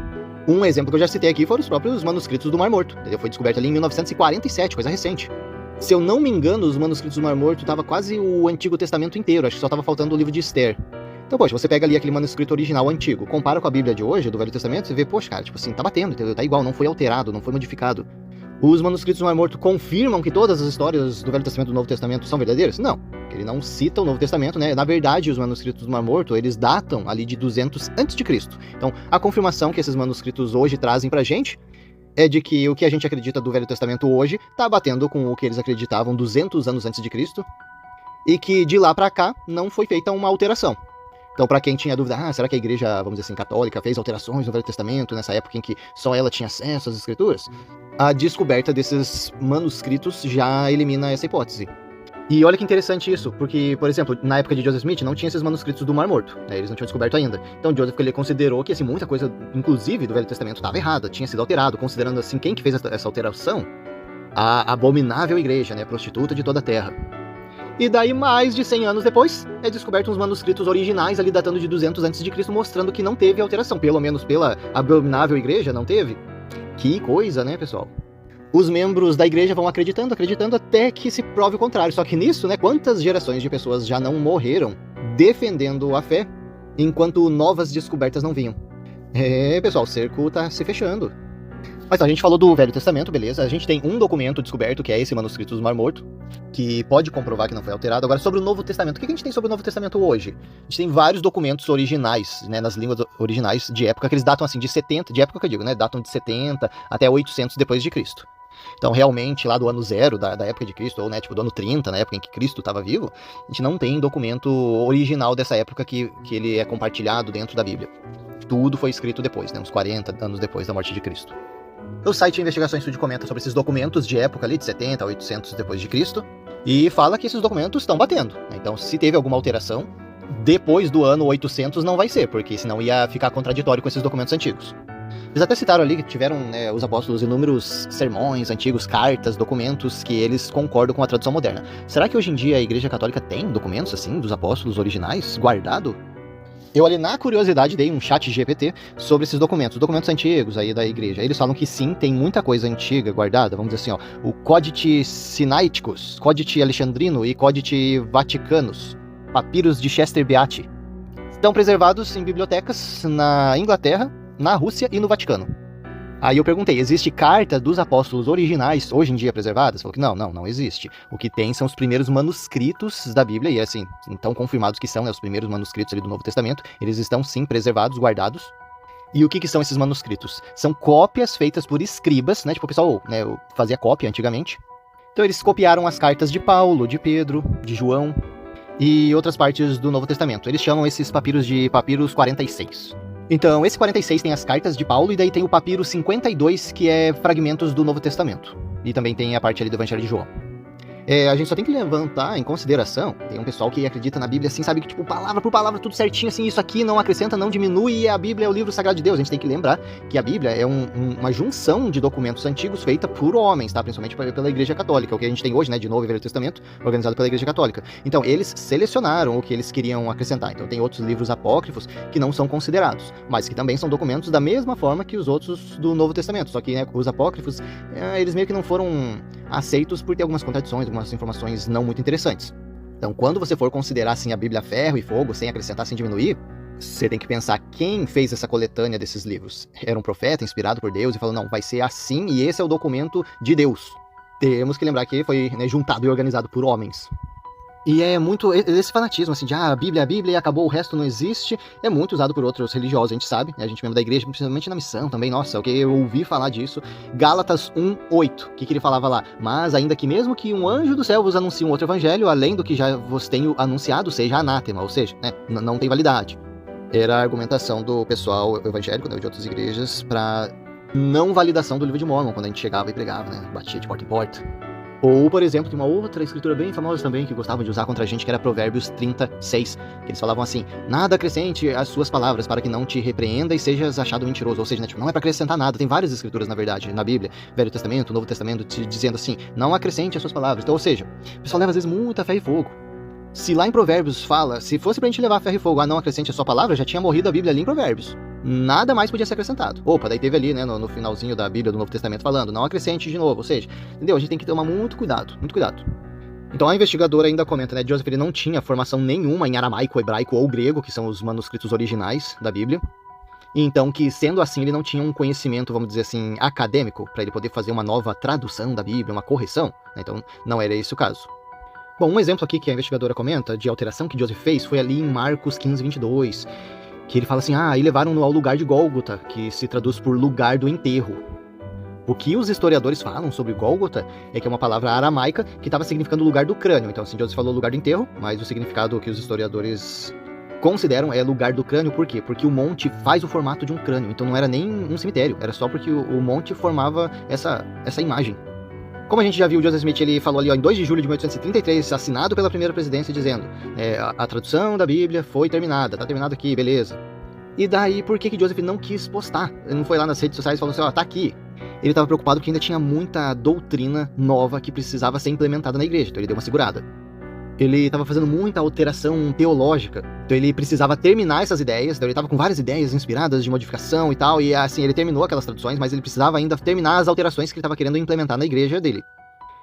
Um exemplo que eu já citei aqui foram os próprios manuscritos do Mar Morto, entendeu? Foi descoberto ali em 1947, coisa recente. Se eu não me engano, os manuscritos do Mar Morto tava quase o Antigo Testamento inteiro, acho que só tava faltando o livro de Esther. Então, poxa, você pega ali aquele manuscrito original antigo, compara com a Bíblia de hoje, do Velho Testamento, você vê, poxa, cara, tipo assim, tá batendo, entendeu? Tá igual, não foi alterado, não foi modificado. Os manuscritos do Mar Morto confirmam que todas as histórias do Velho Testamento e do Novo Testamento são verdadeiras? Não, ele não cita o Novo Testamento, né? Na verdade, os manuscritos do Mar Morto, eles datam ali de 200 a.C. Então, a confirmação que esses manuscritos hoje trazem pra gente é de que o que a gente acredita do Velho Testamento hoje tá batendo com o que eles acreditavam 200 anos antes de Cristo, e que de lá pra cá não foi feita uma alteração. Então, para quem tinha dúvida, será que a igreja, vamos dizer assim, católica, fez alterações no Velho Testamento, nessa época em que só ela tinha acesso às escrituras? A descoberta desses manuscritos já elimina essa hipótese. E olha que interessante isso, porque, por exemplo, na época de Joseph Smith não tinha esses manuscritos do Mar Morto, né? Eles não tinham descoberto ainda. Então Joseph ele considerou que assim, muita coisa, inclusive do Velho Testamento, estava errada, tinha sido alterado, considerando assim, quem que fez essa alteração? A abominável igreja, né? Prostituta de toda a terra. E daí, mais de 100 anos depois, é descoberto uns manuscritos originais ali datando de 200 a.C., mostrando que não teve alteração, pelo menos pela abominável igreja, não teve. Que coisa, né, pessoal? Os membros da igreja vão acreditando até que se prove o contrário. Só que nisso, né, quantas gerações de pessoas já não morreram defendendo a fé, enquanto novas descobertas não vinham? Pessoal, o cerco tá se fechando. Mas a gente falou do Velho Testamento, beleza? A gente tem um documento descoberto, que é esse manuscrito do Mar Morto, que pode comprovar que não foi alterado. Agora, sobre o Novo Testamento, o que a gente tem sobre o Novo Testamento hoje? A gente tem vários documentos originais, né, nas línguas originais de época, que eles datam assim de 70, de época que eu digo, né, datam de 70 até 800 depois de Cristo. Então, realmente, lá do ano 0 da época de Cristo, ou né, tipo do ano 30, na época em que Cristo estava vivo, a gente não tem documento original dessa época que ele é compartilhado dentro da Bíblia. Tudo foi escrito depois, né, uns 40 anos depois da morte de Cristo. O site Investigações Sud comenta sobre esses documentos de época ali, de 70 a 800 depois de Cristo, e fala que esses documentos estão batendo. Então, se teve alguma alteração, depois do ano 800 não vai ser, porque senão ia ficar contraditório com esses documentos antigos. Eles até citaram ali que tiveram, né, os apóstolos inúmeros sermões antigos, cartas, documentos que eles concordam com a tradução moderna. Será que hoje em dia a Igreja Católica tem documentos assim, dos apóstolos originais, guardado? Eu ali na curiosidade dei um chat GPT sobre esses documentos antigos aí da igreja. Eles falam que sim, tem muita coisa antiga guardada, vamos dizer assim, ó, o Codite Sinaiticus, Codite Alexandrino e Codite Vaticanus, papiros de Chester Beatty. Estão preservados em bibliotecas na Inglaterra, na Rússia e no Vaticano. Aí eu perguntei, existe carta dos apóstolos originais hoje em dia preservadas? Falou que não existe. O que tem são os primeiros manuscritos da Bíblia, e assim, então confirmados que são, né, os primeiros manuscritos ali do Novo Testamento, eles estão sim preservados, guardados. E o que são esses manuscritos? São cópias feitas por escribas, né, tipo o pessoal, né, fazia cópia antigamente. Então eles copiaram as cartas de Paulo, de Pedro, de João e outras partes do Novo Testamento. Eles chamam esses papiros de papiros 46. Então, esse 46 tem as cartas de Paulo, e daí tem o papiro 52, que é fragmentos do Novo Testamento. E também tem a parte ali do Evangelho de João. A gente só tem que levantar em consideração, tem um pessoal que acredita na Bíblia assim, sabe que tipo, palavra por palavra, tudo certinho, assim, isso aqui não acrescenta, não diminui, e a Bíblia é o livro sagrado de Deus. A gente tem que lembrar que a Bíblia é uma junção de documentos antigos feita por homens, tá? Principalmente pela Igreja Católica, o que a gente tem hoje, né, de Novo e Velho Testamento, organizado pela Igreja Católica. Então, eles selecionaram o que eles queriam acrescentar. Então, tem outros livros apócrifos que não são considerados, mas que também são documentos da mesma forma que os outros do Novo Testamento, só que, né, os apócrifos, eles meio que não foram aceitos por ter algumas contradições, algumas informações não muito interessantes. Então, quando você for considerar assim, a Bíblia ferro e fogo, sem acrescentar, sem diminuir, você tem que pensar quem fez essa coletânea desses livros. Era um profeta inspirado por Deus e falou, não, vai ser assim e esse é o documento de Deus. Temos que lembrar que foi, né, juntado e organizado por homens. E é muito esse fanatismo, assim, de a Bíblia e acabou, o resto não existe, é muito usado por outros religiosos, a gente sabe, né? A gente mesmo da igreja, principalmente na missão também, nossa, eu ouvi falar disso. Gálatas 1:8, o que ele falava lá? Mas ainda que mesmo que um anjo do céu vos anuncie um outro evangelho, além do que já vos tenho anunciado, seja anátema, ou seja, né, não tem validade. Era a argumentação do pessoal evangélico, né, de outras igrejas, para não validação do livro de Mórmon, quando a gente chegava e pregava, né, batia de porta em porta. Ou, por exemplo, tem uma outra escritura bem famosa também, que gostavam de usar contra a gente, que era Provérbios 36, que eles falavam assim, nada acrescente as suas palavras, para que não te repreenda e sejas achado mentiroso. Ou seja, né, tipo, não é para acrescentar nada, tem várias escrituras, na verdade, na Bíblia, Velho Testamento, Novo Testamento, dizendo assim, não acrescente as suas palavras. Então, ou seja, o pessoal leva às vezes muita fé e fogo. Se lá em Provérbios fala, se fosse pra gente levar ferro e fogo, não acrescente a sua palavra, já tinha morrido a Bíblia ali em Provérbios. Nada mais podia ser acrescentado. Opa, daí teve ali, né, no finalzinho da Bíblia, do Novo Testamento, falando, não acrescente de novo. Ou seja, entendeu? A gente tem que tomar muito cuidado, muito cuidado. Então a investigadora ainda comenta, né, Joseph ele não tinha formação nenhuma em aramaico, hebraico ou grego, que são os manuscritos originais da Bíblia. Então que, sendo assim, ele não tinha um conhecimento, vamos dizer assim, acadêmico, para ele poder fazer uma nova tradução da Bíblia, uma correção. Né? Então não era esse o caso. Bom, um exemplo aqui que a investigadora comenta de alteração que Joseph fez foi ali em Marcos 15:22, que ele fala assim, e levaram-no ao lugar de Gólgota, que se traduz por lugar do enterro. O que os historiadores falam sobre Gólgota é que é uma palavra aramaica que estava significando lugar do crânio. Então, assim, Joseph falou lugar do enterro, mas o significado que os historiadores consideram é lugar do crânio, por quê? Porque o monte faz o formato de um crânio, então não era nem um cemitério, era só porque o monte formava essa imagem. Como a gente já viu, o Joseph Smith ele falou ali, em 2 de julho de 1833, assinado pela primeira presidência, dizendo a tradução da Bíblia foi terminada, tá terminado aqui, beleza. E daí, por que Joseph não quis postar? Ele não foi lá nas redes sociais e falou assim, tá aqui. Ele estava preocupado porque ainda tinha muita doutrina nova que precisava ser implementada na igreja, então ele deu uma segurada. Ele estava fazendo muita alteração teológica, então ele precisava terminar essas ideias, então ele estava com várias ideias inspiradas de modificação e tal, e assim, ele terminou aquelas traduções, mas ele precisava ainda terminar as alterações que ele estava querendo implementar na igreja dele.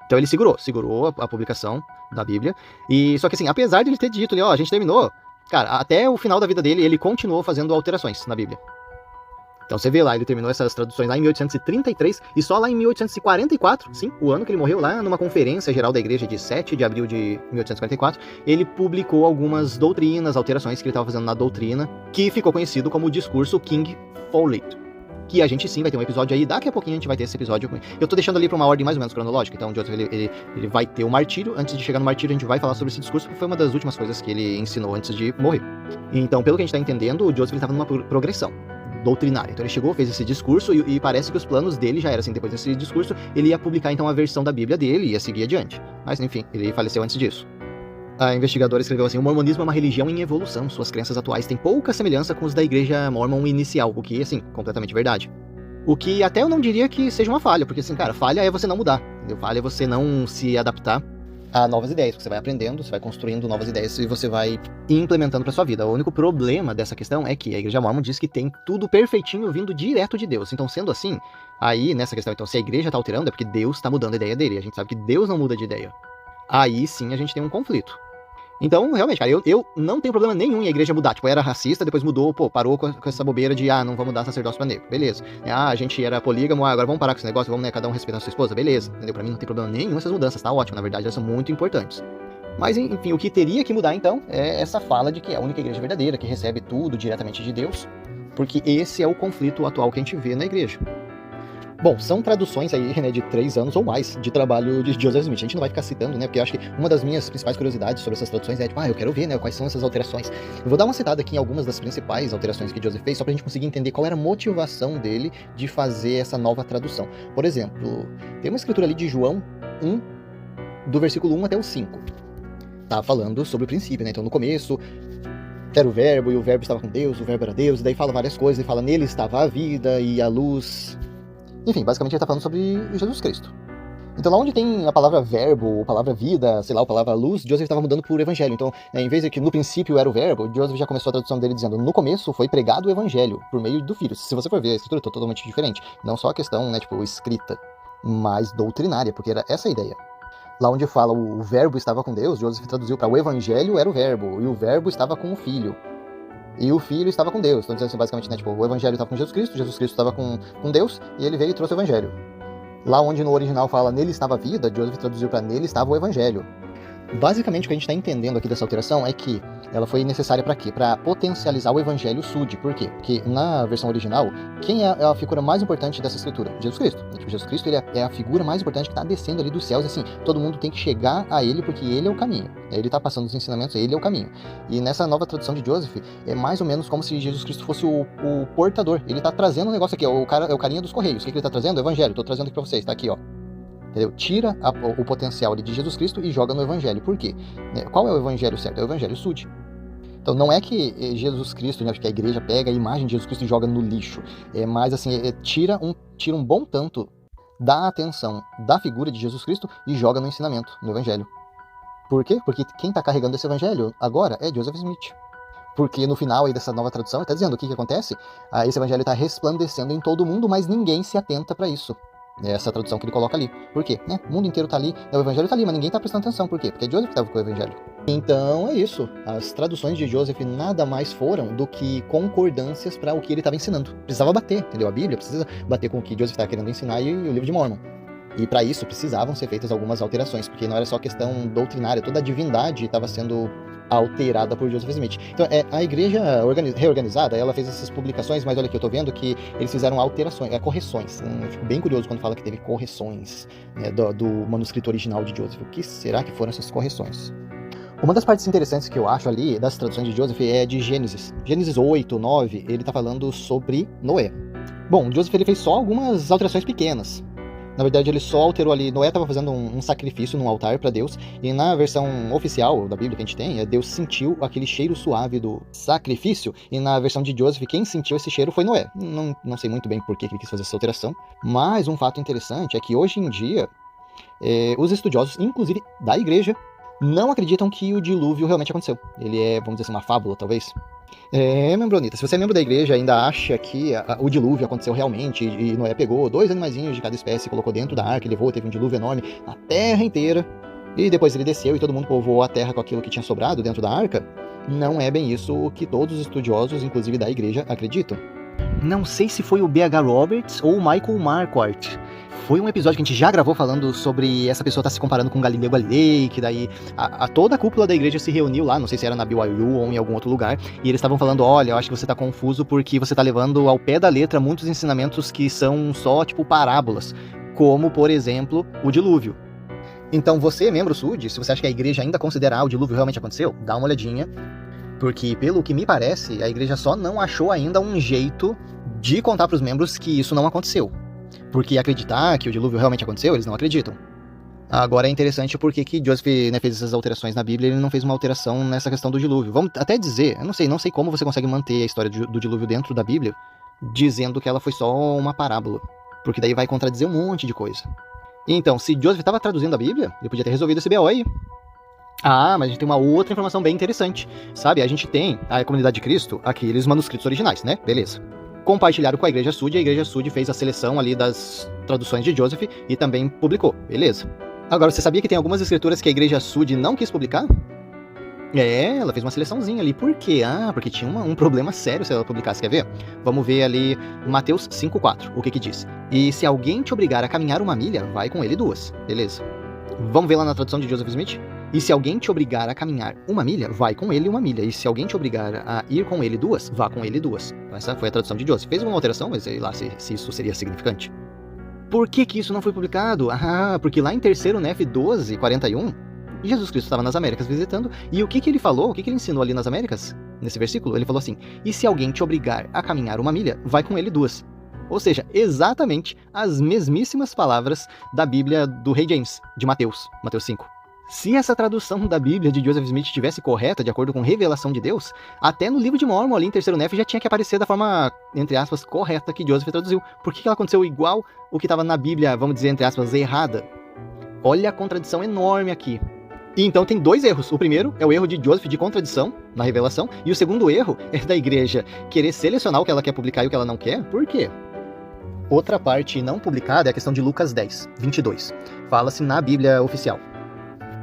Então ele segurou a publicação da Bíblia, e só que assim, apesar de ele ter dito ali, a gente terminou, cara, até o final da vida dele, ele continuou fazendo alterações na Bíblia. Então você vê lá, ele terminou essas traduções lá em 1833, e só lá em 1844, sim, o ano que ele morreu, lá numa conferência geral da igreja de 7 de abril de 1844, ele publicou algumas doutrinas, alterações que ele estava fazendo na doutrina, que ficou conhecido como o discurso King Follett. Que a gente sim vai ter um episódio aí, daqui a pouquinho a gente vai ter esse episódio. Eu tô deixando ali pra uma ordem mais ou menos cronológica, então o Joseph ele vai ter o martírio, antes de chegar no martírio a gente vai falar sobre esse discurso, que foi uma das últimas coisas que ele ensinou antes de morrer. Então, pelo que a gente tá entendendo, o Joseph estava numa progressão doutrinária. Então ele chegou, fez esse discurso e parece que os planos dele já eram assim, depois desse discurso, ele ia publicar então a versão da Bíblia dele e ia seguir adiante. Mas enfim, ele faleceu antes disso. A investigadora escreveu assim, o mormonismo é uma religião em evolução, suas crenças atuais têm pouca semelhança com os da igreja mormon inicial, o que, assim, completamente verdade. O que até eu não diria que seja uma falha, porque assim, cara, falha é você não mudar, entendeu? Falha é você não se adaptar a novas ideias, porque você vai aprendendo, você vai construindo novas ideias e você vai implementando para sua vida. O único problema dessa questão é que a igreja mormon diz que tem tudo perfeitinho vindo direto de Deus. Então, sendo assim, aí nessa questão, então, se a igreja tá alterando é porque Deus tá mudando a ideia dele. A gente sabe que Deus não muda de ideia. Aí sim a gente tem um conflito. Então, realmente, cara, eu não tenho problema nenhum em a igreja mudar. Tipo, era racista, depois mudou, parou com essa bobeira de, não vamos dar sacerdócio pra negro. Beleza. A gente era polígamo, agora vamos parar com esse negócio, vamos, né, cada um respeitar a sua esposa. Beleza. Entendeu? Pra mim não tem problema nenhum essas mudanças, tá ótimo. Na verdade, elas são muito importantes. Mas, enfim, o que teria que mudar, então, é essa fala de que é a única igreja verdadeira, que recebe tudo diretamente de Deus, porque esse é o conflito atual que a gente vê na igreja. Bom, são traduções aí, né, de 3 anos ou mais de trabalho de Joseph Smith. A gente não vai ficar citando, né, porque eu acho que uma das minhas principais curiosidades sobre essas traduções é, tipo, eu quero ver, né, quais são essas alterações. Eu vou dar uma citada aqui em algumas das principais alterações que Joseph fez, só pra gente conseguir entender qual era a motivação dele de fazer essa nova tradução. Por exemplo, tem uma escritura ali de João 1, do versículo 1 até o 5. Tá falando sobre o princípio, né, então no começo era o verbo, e o verbo estava com Deus, o verbo era Deus, e daí fala várias coisas, e fala nele estava a vida e a luz. Enfim, basicamente ele está falando sobre Jesus Cristo. Então lá onde tem a palavra verbo, a palavra vida, sei lá, a palavra luz, Joseph estava mudando por evangelho. Então, em vez de que no princípio era o verbo, Joseph já começou a tradução dele dizendo, no começo foi pregado o evangelho, por meio do filho. Se você for ver, a escritura é totalmente diferente. Não só a questão, né, tipo, escrita. mais doutrinária, porque era essa a ideia. Lá onde fala o verbo estava com Deus, Joseph traduziu para o evangelho era o verbo, e o verbo estava com o filho. E o filho estava com Deus. Então, dizendo assim, basicamente, né, tipo, o evangelho estava com Jesus Cristo estava com Deus, e ele veio e trouxe o evangelho. Lá onde no original fala nele estava a vida, Joseph traduziu para nele estava o evangelho. Basicamente, o que a gente está entendendo aqui dessa alteração é que ela foi necessária para quê? Para potencializar o evangelho Sud. Por quê? Porque na versão original, quem é a figura mais importante dessa escritura? Jesus Cristo. Tipo, Jesus Cristo ele é a figura mais importante que está descendo ali dos céus. Assim, todo mundo tem que chegar a ele porque ele é o caminho. Ele está passando os ensinamentos, ele é o caminho. E nessa nova tradução de Joseph, é mais ou menos como se Jesus Cristo fosse o portador. Ele está trazendo um negócio aqui, é o carinha dos correios. O que ele está trazendo? O evangelho. Estou trazendo aqui para vocês, está aqui, ó. Entendeu? Tira o potencial de Jesus Cristo e joga no evangelho. Por quê? Qual é o evangelho certo? É o evangelho Sud. Então não é que Jesus Cristo, né, que a igreja pega a imagem de Jesus Cristo e joga no lixo. É mais assim, tira um bom tanto da atenção da figura de Jesus Cristo e joga no ensinamento, no evangelho. Por quê? Porque quem está carregando esse evangelho agora é Joseph Smith. Porque no final aí dessa nova tradução ele está dizendo o que acontece? Esse evangelho está resplandecendo em todo mundo, mas ninguém se atenta para isso. Essa tradução que ele coloca ali. Por quê? O mundo inteiro tá ali, o evangelho tá ali, mas ninguém tá prestando atenção. Por quê? Porque Joseph estava com o evangelho. Então é isso. As traduções de Joseph nada mais foram do que concordâncias para o que ele estava ensinando. Precisava bater, entendeu? A Bíblia precisa bater com o que Joseph estava querendo ensinar e o livro de Mórmon. E para isso precisavam ser feitas algumas alterações, porque não era só questão doutrinária, toda a divindade estava sendo alterada por Joseph Smith. Então, a igreja reorganizada, ela fez essas publicações, mas olha aqui, eu tô vendo que eles fizeram alterações, correções. Eu fico bem curioso quando fala que teve correções, né, do manuscrito original de Joseph. O que será que foram essas correções? Uma das partes interessantes que eu acho ali das traduções de Joseph é de Gênesis. Gênesis 8, 9, ele tá falando sobre Noé. Bom, Joseph ele fez só algumas alterações pequenas. Na verdade, ele só alterou ali. Noé estava fazendo um sacrifício num altar para Deus. E na versão oficial da Bíblia que a gente tem, Deus sentiu aquele cheiro suave do sacrifício. E na versão de Joseph, quem sentiu esse cheiro foi Noé. Não sei muito bem por que ele quis fazer essa alteração. Mas um fato interessante é que hoje em dia, os estudiosos, inclusive da igreja, não acreditam que o dilúvio realmente aconteceu. Ele é, vamos dizer assim, uma fábula, talvez. Membronita, se você é membro da igreja e ainda acha que o dilúvio aconteceu realmente e Noé pegou 2 animaizinhos de cada espécie e colocou dentro da arca, levou, teve um dilúvio enorme, a terra inteira, e depois ele desceu e todo mundo povoou a terra com aquilo que tinha sobrado dentro da arca, não é bem isso que todos os estudiosos, inclusive da igreja, acreditam. Não sei se foi o B.H. Roberts ou o Michael Marquardt. Foi um episódio que a gente já gravou falando sobre essa pessoa tá se comparando com Galileu Galilei, que daí toda a cúpula da igreja se reuniu lá, não sei se era na BYU ou em algum outro lugar, e eles estavam falando, olha, eu acho que você tá confuso porque você tá levando ao pé da letra muitos ensinamentos que são só, tipo, parábolas, como, por exemplo, o dilúvio. Então você, membro Sud, se você acha que a igreja ainda considera o dilúvio realmente aconteceu, dá uma olhadinha, porque pelo que me parece, a igreja só não achou ainda um jeito de contar pros membros que isso não aconteceu. Porque acreditar que o dilúvio realmente aconteceu, eles não acreditam. Agora é interessante porque que Joseph, né, fez essas alterações na Bíblia, ele não fez uma alteração nessa questão do dilúvio. Vamos até dizer, eu não sei como você consegue manter a história do dilúvio dentro da Bíblia, dizendo que ela foi só uma parábola. Porque daí vai contradizer um monte de coisa. Então, se Joseph estava traduzindo a Bíblia, ele podia ter resolvido esse BO aí. Mas a gente tem uma outra informação bem interessante. Sabe, a gente tem a Comunidade de Cristo, aqueles manuscritos originais, né? Beleza. Compartilharam com a Igreja Sud, e a Igreja Sud fez a seleção ali das traduções de Joseph e também publicou, beleza. Agora, você sabia que tem algumas escrituras que a Igreja Sud não quis publicar? Ela fez uma seleçãozinha ali. Por quê? Porque tinha um problema sério se ela publicasse, quer ver? Vamos ver ali Mateus 5,4, o que diz? E se alguém te obrigar a caminhar 1 milha, vai com ele 2, beleza. Vamos ver lá na tradução de Joseph Smith? E se alguém te obrigar a caminhar 1 milha, vai com ele 1 milha. E se alguém te obrigar a ir com ele 2, vá com ele 2. Essa foi a tradução de Joseph. Fez uma alteração, mas sei lá se isso seria significante. Por que isso não foi publicado? Porque lá em 3º Nef 12, 41, Jesus Cristo estava nas Américas visitando. E o que ele falou? O que ele ensinou ali nas Américas? Nesse versículo, ele falou assim, e se alguém te obrigar a caminhar 1 milha, vai com ele 2. Ou seja, exatamente as mesmíssimas palavras da Bíblia do Rei James, de Mateus 5. Se essa tradução da Bíblia de Joseph Smith estivesse correta, de acordo com revelação de Deus, até no livro de Mórmon, ali em 3º Nef, já tinha que aparecer da forma, entre aspas, correta que Joseph traduziu. Por que ela aconteceu igual o que estava na Bíblia, vamos dizer, entre aspas, errada? Olha a contradição enorme aqui. E então tem 2 erros. O primeiro é o erro de Joseph de contradição na revelação, e o segundo erro é da igreja querer selecionar o que ela quer publicar e o que ela não quer. Por quê? Outra parte não publicada é a questão de Lucas 10, 22. Fala-se na Bíblia oficial: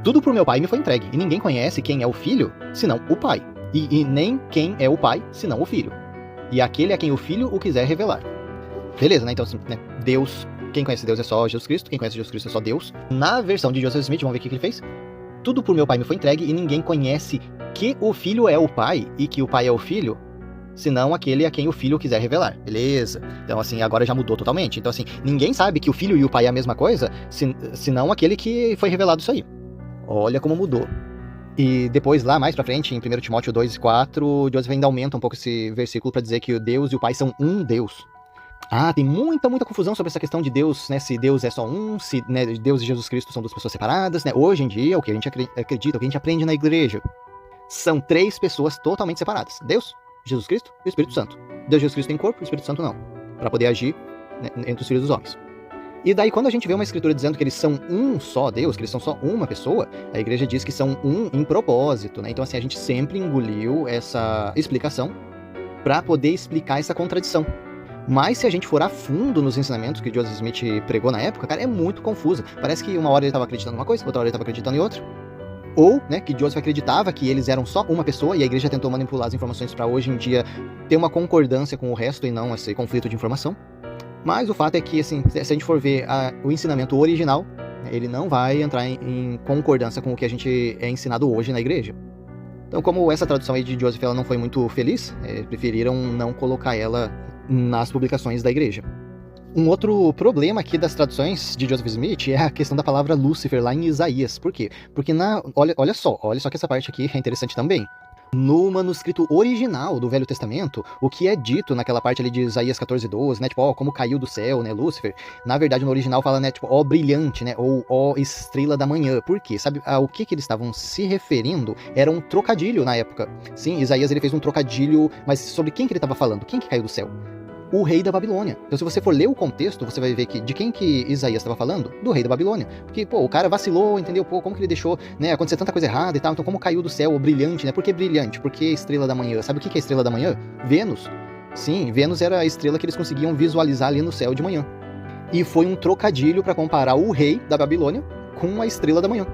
tudo por meu Pai me foi entregue, e ninguém conhece quem é o Filho, senão o Pai. E nem quem é o Pai, senão o Filho. E aquele a quem o Filho o quiser revelar. Beleza, né? Então, assim, né? Deus, quem conhece Deus é só Jesus Cristo, quem conhece Jesus Cristo é só Deus. Na versão de Joseph Smith, vamos ver o que ele fez. Tudo por meu Pai me foi entregue, e ninguém conhece que o Filho é o Pai, e que o Pai é o Filho, senão aquele a quem o Filho quiser revelar. Beleza? Então, assim, agora já mudou totalmente. Então, assim, ninguém sabe que o Filho e o Pai é a mesma coisa, senão aquele que foi revelado isso aí. Olha como mudou. E depois, lá mais pra frente, em 1 Timóteo 2:4, Joseph ainda aumenta um pouco esse versículo para dizer que o Deus e o Pai são um Deus. Tem muita confusão sobre essa questão de Deus, né? Se Deus é só um, se, né, Deus e Jesus Cristo são duas pessoas separadas, né? Hoje em dia, o que a gente acredita, o que a gente aprende na igreja, são três pessoas totalmente separadas: Deus, Jesus Cristo e o Espírito Santo. Deus e Jesus Cristo tem corpo, o Espírito Santo não, para poder agir, né, entre os filhos dos homens. E daí, quando a gente vê uma escritura dizendo que eles são um só Deus, que eles são só uma pessoa, a igreja diz que são um em propósito, né? Então, assim, a gente sempre engoliu essa explicação para poder explicar essa contradição. Mas se a gente for a fundo nos ensinamentos que Joseph Smith pregou na época, cara, é muito confuso. Parece que uma hora ele estava acreditando em uma coisa, outra hora ele estava acreditando em outra. Ou, né, que Joseph acreditava que eles eram só uma pessoa e a igreja tentou manipular as informações para hoje em dia ter uma concordância com o resto e não esse conflito de informação. Mas o fato é que, assim, se a gente for ver o ensinamento original, ele não vai entrar em concordância com o que a gente é ensinado hoje na igreja. Então, como essa tradução aí de Joseph ela não foi muito feliz, preferiram não colocar ela nas publicações da igreja. Um outro problema aqui das traduções de Joseph Smith é a questão da palavra Lúcifer lá em Isaías. Por quê? Porque olha só que essa parte aqui é interessante também. No manuscrito original do Velho Testamento, o que é dito naquela parte ali de Isaías 14:12, né, tipo, como caiu do céu, né, Lúcifer, na verdade no original fala, né, tipo, ó brilhante, né, ou ó estrela da manhã. Por quê? Sabe ao que eles estavam se referindo? Era um trocadilho na época. Sim, Isaías ele fez um trocadilho, mas sobre quem que ele estava falando? Quem que caiu do céu? O rei da Babilônia. Então, se você for ler o contexto, você vai ver que de quem que Isaías estava falando? Do rei da Babilônia. Porque, o cara vacilou, entendeu? Como que ele deixou, né, acontecer tanta coisa errada e tal. Então, como caiu do céu o brilhante, né? Por que brilhante? Por que estrela da manhã? Sabe o que é estrela da manhã? Vênus. Sim, Vênus era a estrela que eles conseguiam visualizar ali no céu de manhã. E foi um trocadilho para comparar o rei da Babilônia com a estrela da manhã.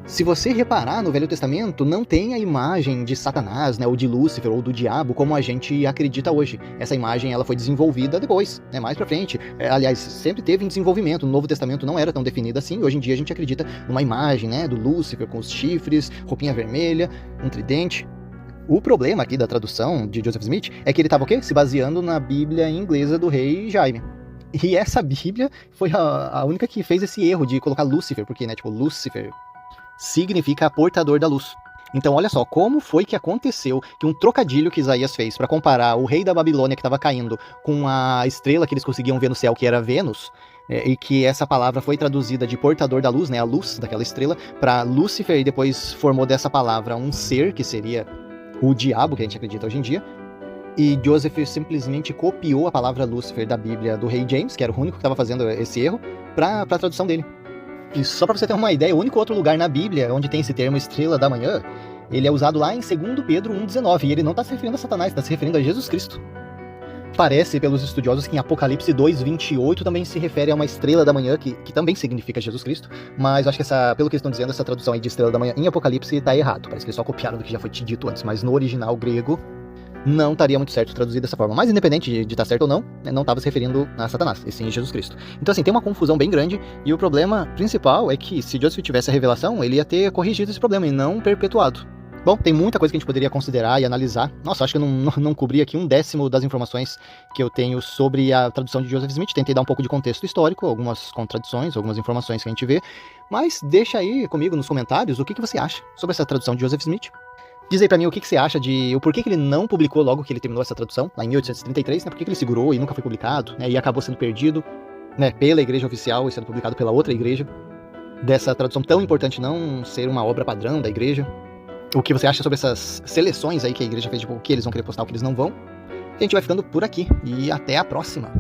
Se você reparar no Velho Testamento, não tem a imagem de Satanás, né, ou de Lúcifer, ou do diabo, como a gente acredita hoje. Essa imagem ela foi desenvolvida depois, né, mais pra frente. Aliás, sempre teve em desenvolvimento. No Novo Testamento não era tão definida assim. Hoje em dia a gente acredita numa imagem, né, do Lúcifer com os chifres, roupinha vermelha, um tridente. O problema aqui da tradução de Joseph Smith é que ele estava o quê? Se baseando na Bíblia inglesa do rei Jaime. E essa Bíblia foi a única que fez esse erro de colocar Lúcifer, porque, né, tipo, Lúcifer significa portador da luz. Então olha só, como foi que aconteceu que um trocadilho que Isaías fez para comparar o rei da Babilônia que estava caindo com a estrela que eles conseguiam ver no céu, que era Vênus, e que essa palavra foi traduzida de portador da luz, né, a luz daquela estrela, para Lúcifer, e depois formou dessa palavra um ser, que seria o diabo, que a gente acredita hoje em dia. E Joseph simplesmente copiou a palavra Lúcifer da Bíblia do rei James, que era o único que estava fazendo esse erro, para a tradução dele. E só para você ter uma ideia, o único outro lugar na Bíblia onde tem esse termo estrela da manhã, ele é usado lá em 2 Pedro 1,19, e ele não está se referindo a Satanás, está se referindo a Jesus Cristo. Parece, pelos estudiosos, que em Apocalipse 2,28 também se refere a uma estrela da manhã, que também significa Jesus Cristo, mas eu acho que pelo que eles estão dizendo, essa tradução aí de estrela da manhã em Apocalipse está errado. Parece que eles só copiaram do que já foi dito antes, mas no original grego não estaria muito certo traduzir dessa forma. Mas independente de estar certo ou não, né, não estava se referindo a Satanás, e sim a Jesus Cristo. Então assim, tem uma confusão bem grande, e o problema principal é que se Joseph tivesse a revelação, ele ia ter corrigido esse problema e não perpetuado. Bom, tem muita coisa que a gente poderia considerar e analisar. Nossa, acho que eu não cobri aqui 1/10 das informações que eu tenho sobre a tradução de Joseph Smith. Tentei dar um pouco de contexto histórico, algumas contradições, algumas informações que a gente vê. Mas deixa aí comigo nos comentários o que você acha sobre essa tradução de Joseph Smith. Diz aí pra mim o que você acha de o porquê que ele não publicou logo que ele terminou essa tradução, lá em 1833, né? Por que ele segurou e nunca foi publicado, né? E acabou sendo perdido, né, pela igreja oficial e sendo publicado pela outra igreja. Dessa tradução tão importante não ser uma obra padrão da igreja. O que você acha sobre essas seleções aí que a igreja fez, tipo, o que eles vão querer postar, o que eles não vão. A gente vai ficando por aqui e até a próxima.